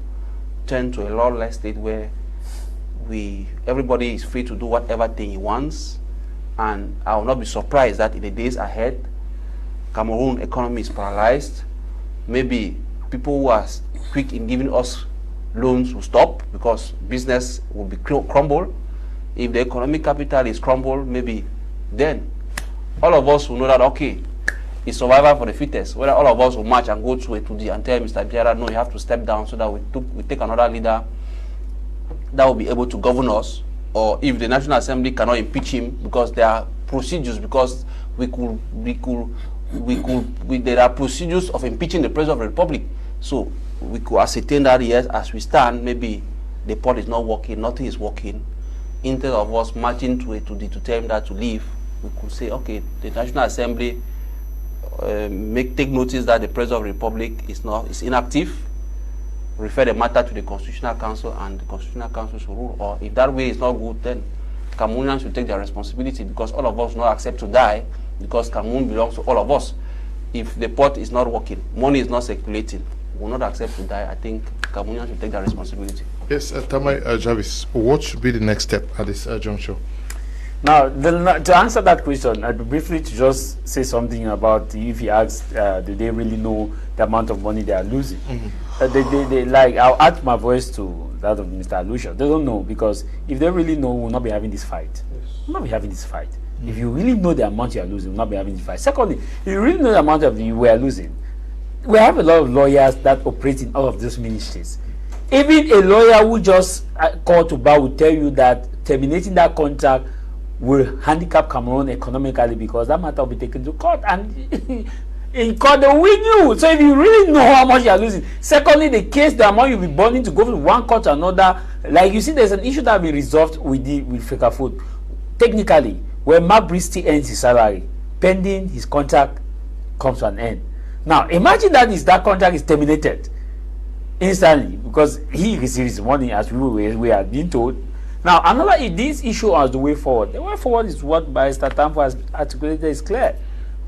turned to a lawless state where everybody is free to do whatever thing he wants. And I will not be surprised that in the days ahead, Cameroon economy is paralyzed. Maybe people who are quick in giving us loans will stop because business will be crumbled. If the economic capital is crumbled, maybe then all of us will know that, okay, it's survival for the fittest. Whether all of us will march and go to the and tell Mr. Biara, no, you have to step down so that we take another leader that will be able to govern us. Or if the National Assembly cannot impeach him because there are procedures, because there are procedures of impeaching the President of the Republic. So we could ascertain that, yes, as we stand, maybe the port is not working, nothing is working. Instead of us marching to tell him that to leave, we could say, okay, the National Assembly take notice that the President of the Republic is inactive, refer the matter to the Constitutional Council, and the Constitutional Council should rule. Or if that way is not good, then Cameroonians should take their responsibility, because all of us will not accept to die, because Cameroon belongs to all of us. If the port is not working, money is not circulating, we will not accept to die. I think Cameroonians should take their responsibility. Yes, Tamai Jarvis, what should be the next step at this juncture? Now, to answer that question, I'd briefly to just say something about if he asks, do they really know the amount of money they are losing? I'll add my voice to that of Mr. Alusha. They don't know, because if they really know, we'll not be having this fight. Yes. We'll not be having this fight. If you really know the amount you are losing, we'll not be having this fight. Secondly, if you really know the amount of you are losing, we have a lot of lawyers that operate in all of those ministries. Even a lawyer who just called to bar will tell you that terminating that contract will handicap Cameroon economically, because that matter will be taken to court, and in court they will win you. So if you really know how much you are losing, secondly, the amount you'll be burning to go from one court to another, like you see, there's an issue that will be resolved with Fecafood. Technically, when Mark Bristi ends his salary, pending his contract comes to an end. Now, imagine that contract is terminated instantly because he receives his money, as we are being told. Now, if this issue is the way forward, the way forward is what Barrister Tamfo has articulated is clear.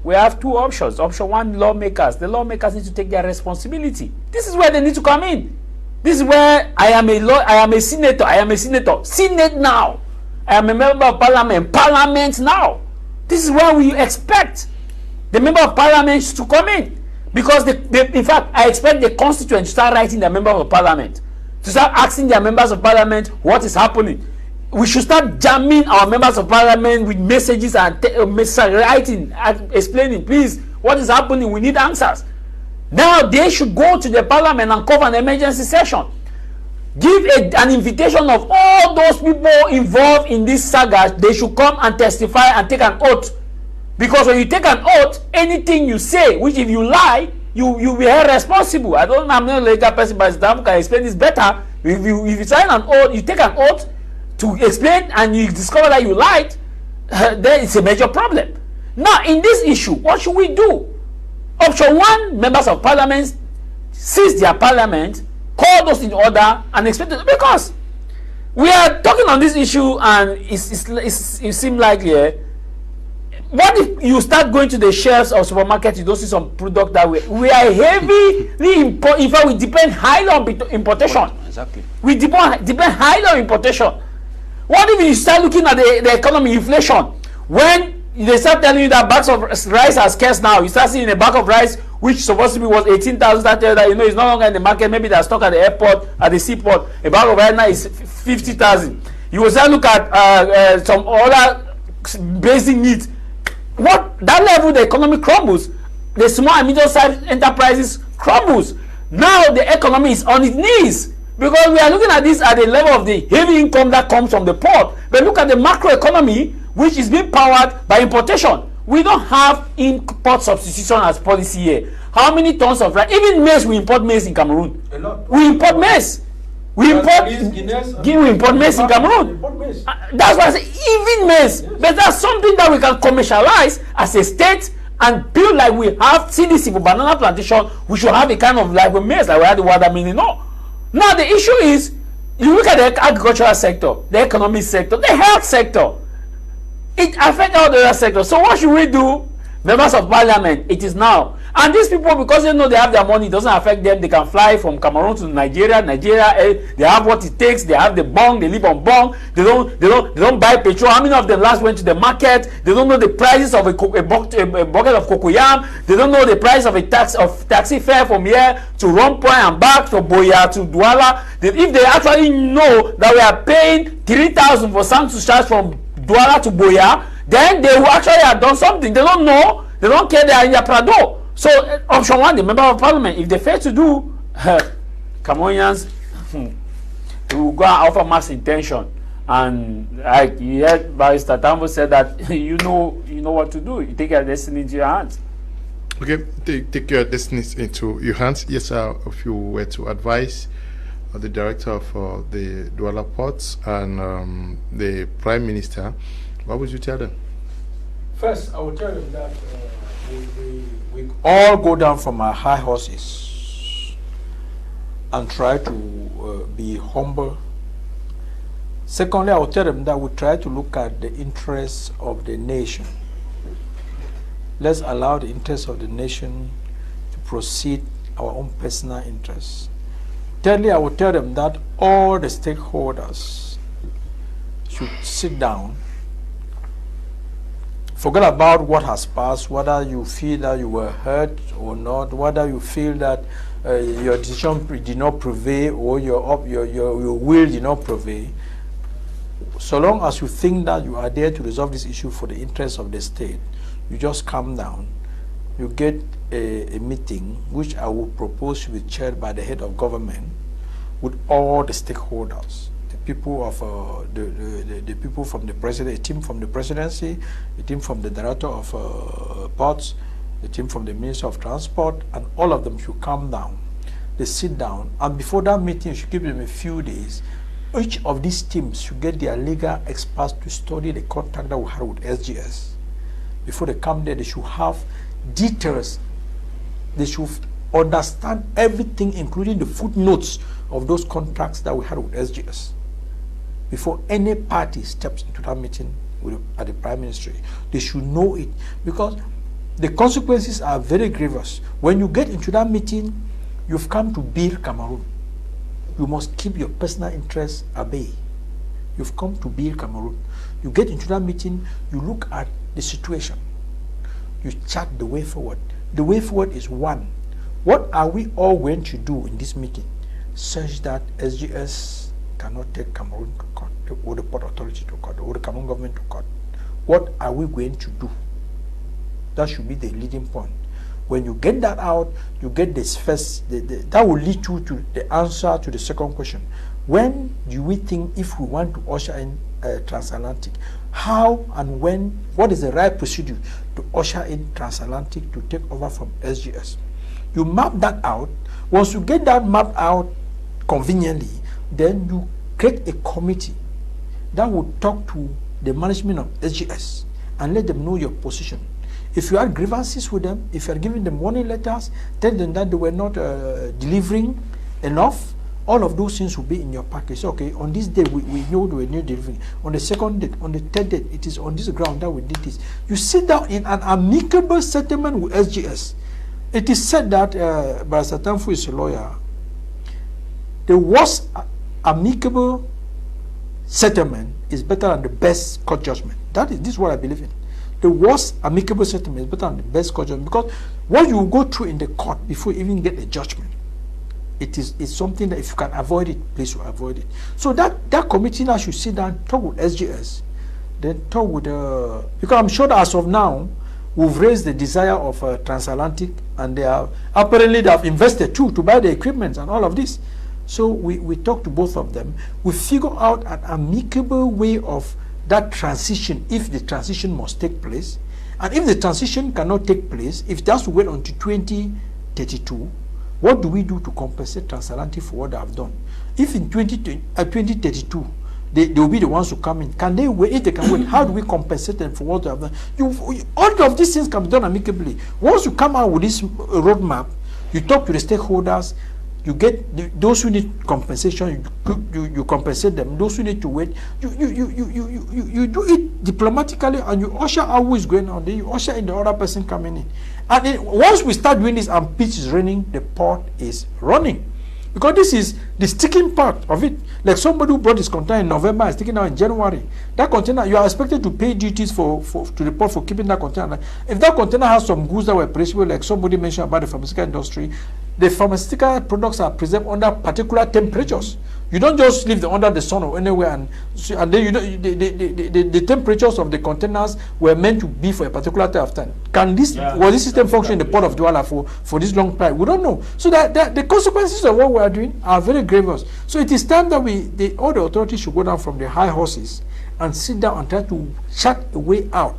We have two options. Option one, lawmakers. The lawmakers need to take their responsibility. This is where they need to come in. This is where I am a senator. Senate now. I am a member of parliament. Parliament now. This is where we expect the member of parliament to come in. Because, in fact, I expect the constituents to start writing their members of parliament, to start asking their members of parliament what is happening. We should start jamming our members of parliament with messages and writing, explaining, please, what is happening? We need answers. Now they should go to the parliament and call an emergency session. Give an invitation of all those people involved in this saga. They should come and testify and take an oath. Because when you take an oath, anything you say, which if you lie, you will be held responsible. I'm not a legal person, but Islam can explain this better. If you sign an oath, you take an oath to explain, and you discover that you lied, then it's a major problem. Now, in this issue, what should we do? Option 1, members of parliament seize their parliament, call those in order, and expect it, because we are talking on this issue, and it seems like what if you start going to the shelves of supermarkets, you don't see some product that we are heavily in fact, we depend highly on importation. Exactly. We depend highly on importation. What if you start looking at the economy, inflation? When they start telling you that bags of rice are scarce now, you start seeing a bag of rice which supposed to be was 18,000, that it's no longer in the market. Maybe they're stuck at the airport, at the seaport. A bag of rice now is 50,000. You will start look at some other basic needs. What that level, the economy crumbles. The small and medium-sized enterprises crumbles. Now the economy is on its knees, because we are looking at this at the level of the heavy income that comes from the port. But look at the macro economy, which is being powered by importation. We don't have import substitution as policy here. How many tons of rice? Even maize, we import maize in Cameroon. A lot. We import maize. We import maize in Cameroon. That's why I say even maize. Yes. But that's something that we can commercialize as a state and build like we have CDC for banana plantation. We should have a kind of like with maize, like we had the watermelon. No. Now the issue is, you look at the agricultural sector, the economic sector, the health sector. It affects all the other sectors. So what should we do? Members of parliament, it is now. And these people, because they know they have their money, it doesn't affect them. They can fly from Cameroon to Nigeria. They have what it takes. They have the bong. They live on bong. They don't buy petrol. How many of them last went to the market? They don't know the prices of a bucket of cocoyam. They don't know the price of taxi fare from here to Rond Point and back to Boya to Douala. If they actually know that we are paying 3,000 for some to charge from Douala to Boya, then they will actually have done something. They don't know. They don't care. They are in their Prado. So option 1, the member of parliament, if they fail to do, Cameroonians will go and offer mass intention. And like you heard Barrister Tambo said that you know what to do. You take your destiny into your hands. Okay, take your destiny into your hands. Yes, if you were to advise the director of the Douala Ports and the Prime Minister, what would you tell them? First, I will tell them that we all go down from our high horses and try to be humble. Secondly, I will tell them that we try to look at the interests of the nation. Let's allow the interests of the nation to precede our own personal interests. Thirdly, I will tell them that all the stakeholders should sit down. Forget about what has passed, whether you feel that you were hurt or not, whether you feel that your decision did not prevail or your will did not prevail. So long as you think that you are there to resolve this issue for the interests of the state, you just calm down. You get a meeting, which I will propose should be chaired by the head of government, with all the stakeholders. People of the people from the president, a team from the presidency, a team from the director of ports, a team from the minister of transport, and all of them should come down. They sit down, and before that meeting, you should give them a few days. Each of these teams should get their legal experts to study the contract that we had with SGS. Before they come there, they should have details. They should understand everything, including the footnotes of those contracts that we had with SGS. Before any party steps into that meeting at the Prime Ministry, they should know it, because the consequences are very grievous. When you get into that meeting, you've come to build Cameroon. You must keep your personal interests at bay. You've come to build Cameroon. You get into that meeting, you look at the situation. You chart the way forward. The way forward is one. What are we all going to do in this meeting such that SGS cannot take Cameroon to court, or the Port Authority to court, or the Cameroon government to court? What are we going to do? That should be the leading point. When you get that out, you get this first, that will lead you to the answer to the second question. When do we think, if we want to usher in transatlantic, how and when, what is the right procedure to usher in transatlantic to take over from SGS? You map that out. Once you get that mapped out conveniently, then you create a committee that will talk to the management of SGS and let them know your position. If you had grievances with them, if you are giving them warning letters, tell them that they were not delivering enough, all of those things will be in your package. Okay, on this day we know they were not delivering. On the second day, on the third day, it is on this ground that we did this. You sit down in an amicable settlement with SGS. It is said that Barrister Tanfu is a lawyer. The worst amicable settlement is better than the best court judgment. This is what I believe in. The worst amicable settlement is better than the best court judgment, because what you go through in the court before you even get a judgment, it's something that if you can avoid it, please avoid it. So that committee now should sit down, talk with SGS, then talk with because I'm sure that as of now, we've raised the desire of Transatlantic, and they have invested too to buy the equipment and all of this. So we talk to both of them. We figure out an amicable way of that transition, if the transition must take place. And if the transition cannot take place, if it has to wait until 2032, what do we do to compensate Transatlantic for what they have done? If in 2032, they will be the ones who come in, can they wait? If they can wait, how do we compensate them for what they have done? All of these things can be done amicably. Once you come out with this roadmap, you talk to the stakeholders, you get those who need compensation, you compensate them. Those who need to wait, you do it diplomatically, and you usher out who is going on. Then you usher in the other person coming in. And then once we start doing this and pitch is raining, the port is running. Because this is the sticking part of it. Like somebody who brought his container in November is taking out in January. That container, you are expected to pay duties to the port for keeping that container. If that container has some goods that were perishable, like somebody mentioned about the pharmaceutical industry, the pharmaceutical products are preserved under particular temperatures. You don't just leave them under the sun or anywhere, and then the temperatures of the containers were meant to be for a particular time of time. Was this system function in the port of Douala for this long time? We don't know. So that the consequences of what we are doing are very grievous. So it is time that all the authorities should go down from the high horses and sit down and try to chart a way out.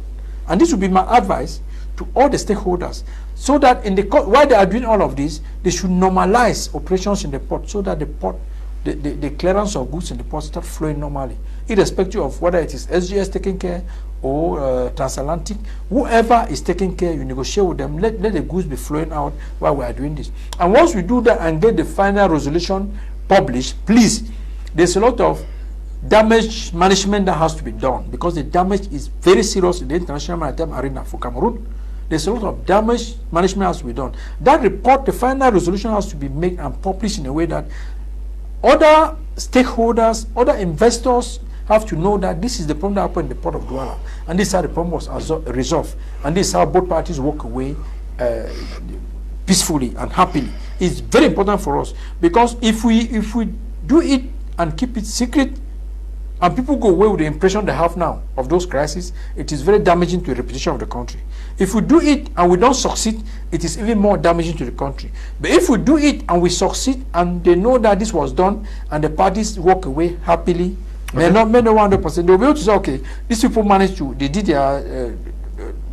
And this would be my advice to all the stakeholders, so that while they are doing all of this, they should normalize operations in the port, so that the clearance of goods in the port start flowing normally, irrespective of whether it is SGS taking care or Transatlantic. Whoever is taking care, you negotiate with them, let the goods be flowing out while we are doing this. And once we do that and get the final resolution published, please, there's a lot of damage management that has to be done, because the damage is very serious in the international maritime arena for Cameroon. There's a lot of damage management has to be done. That report, the final resolution, has to be made and published in a way that other stakeholders, other investors have to know that this is the problem that happened in the port of Douala, and this is how the problem was resolved, and this is how both parties walk away peacefully and happily. It's very important for us, because if we do it and keep it secret, and people go away with the impression they have now of those crises, it is very damaging to the reputation of the country. If we do it and we don't succeed, it is even more damaging to the country. But if we do it and we succeed, and they know that this was done, and the parties walk away happily, may not 100%, they'll be able to say, okay, these people they did their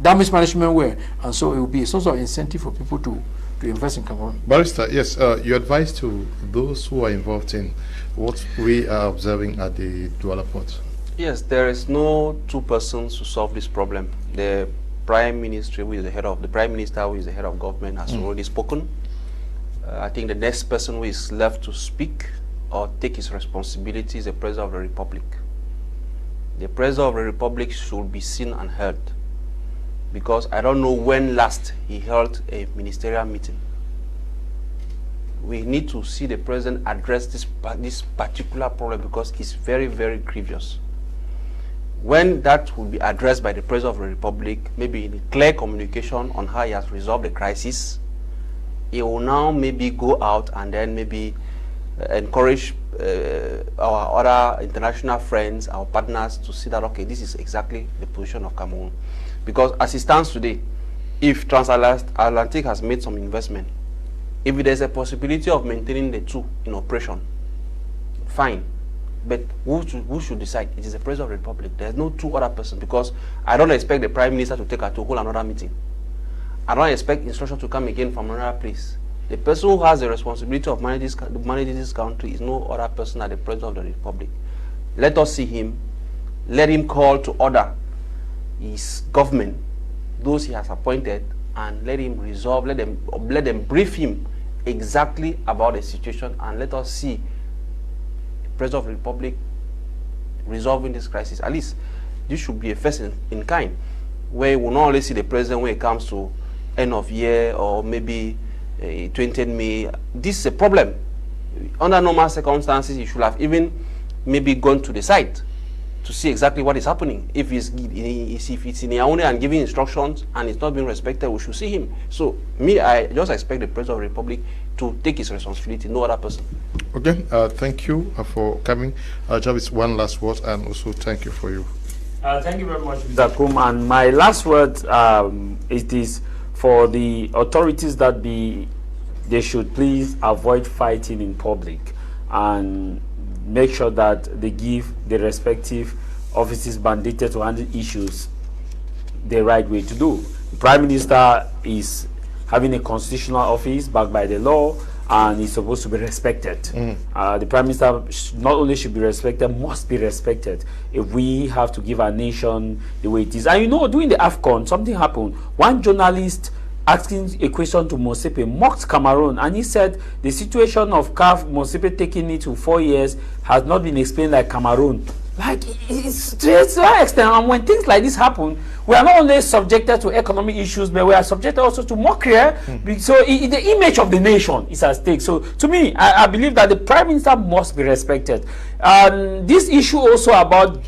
damage management well, and so it will be a source of incentive for people to invest in Cameroon. Barrister, yes, your advice to those who are involved in what we are observing at the Douala Port. Yes, there is no two persons to solve this problem. The Prime Minister, who is the head of government, has already spoken. I think the next person who is left to speak or take his responsibility is the President of the Republic. The President of the Republic should be seen and heard, because I don't know when last he held a ministerial meeting. We need to see the President address this particular problem, because it's very, very grievous. When that will be addressed by the President of the Republic, maybe in clear communication on how he has resolved the crisis, he will now maybe go out and then maybe encourage our other international friends, our partners, to see that, okay, this is exactly the position of Cameroon. Because as it stands today, if Transatlantic has made some investment, if there's a possibility of maintaining the two in operation, fine. But who should decide? It is the President of the Republic. There's no two other persons, because I don't expect the Prime Minister to take her to hold another meeting. I don't expect instruction to come again from another place. The person who has the responsibility of managing this country is no other person than the President of the Republic. Let us see him. Let him call to order his government those he has appointed and let him resolve, let them brief him exactly about the situation, and let us see the President of the Republic resolving this crisis. At least this should be a first in kind, where we will not only see the President when it comes to end of year or maybe 20th May. This is a problem. Under normal circumstances, you should have even maybe gone to the site to see exactly what is happening. If it's in Yaoundé and giving instructions and it's not being respected, we should see him. So I just expect the President of the Republic to take his responsibility, no other person. Okay, thank you for coming. Jarvis, one last word, and also thank you for you. Thank you very much, Mr. Kum. And my last word it is for the authorities that they should please avoid fighting in public and make sure that they give the respective offices mandated to handle issues the right way to do. The Prime Minister is having a constitutional office backed by the law, and is supposed to be respected. The Prime Minister not only should be respected, must be respected if we have to give our nation the way it is. And you know, during the AFCON, something happened. One journalist asking a question to Mosepe mocked Cameroon, and he said the situation of CAF Mosepe taking it to 4 years has not been explained like Cameroon. Like, it's to that extent. And when things like this happen, we are not only subjected to economic issues, but we are subjected also to mockery. So the image of the nation is at stake. So to me, I believe that the Prime Minister must be respected. This issue also about,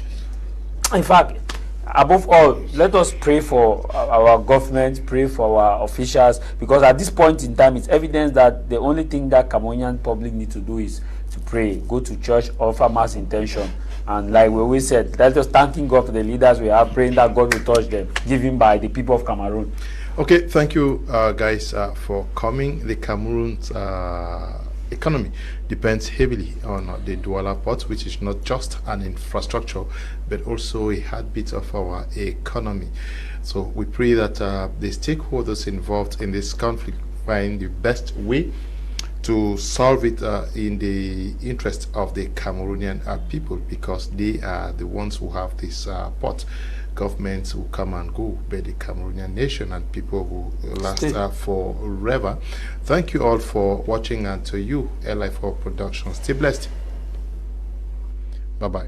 in fact, above all, let us pray for our government, pray for our officials, because at this point in time, it's evidence that the only thing that Cameroonian public need to do is to pray, go to church, offer mass intention. And like we always said, let us thanking God for the leaders we are, praying that God will touch them, given by the people of Cameroon. Okay, thank you guys for coming. The Cameroon's economy depends heavily on the Douala Port, which is not just an infrastructure, but also a heartbeat of our economy. So we pray that the stakeholders involved in this conflict find the best way to solve it in the interest of the Cameroonian people, because they are the ones who have this port. Governments will come and go, but the Cameroonian nation and people will last forever. Thank you all for watching, and to you, LI4 Productions. Stay blessed. Bye-bye.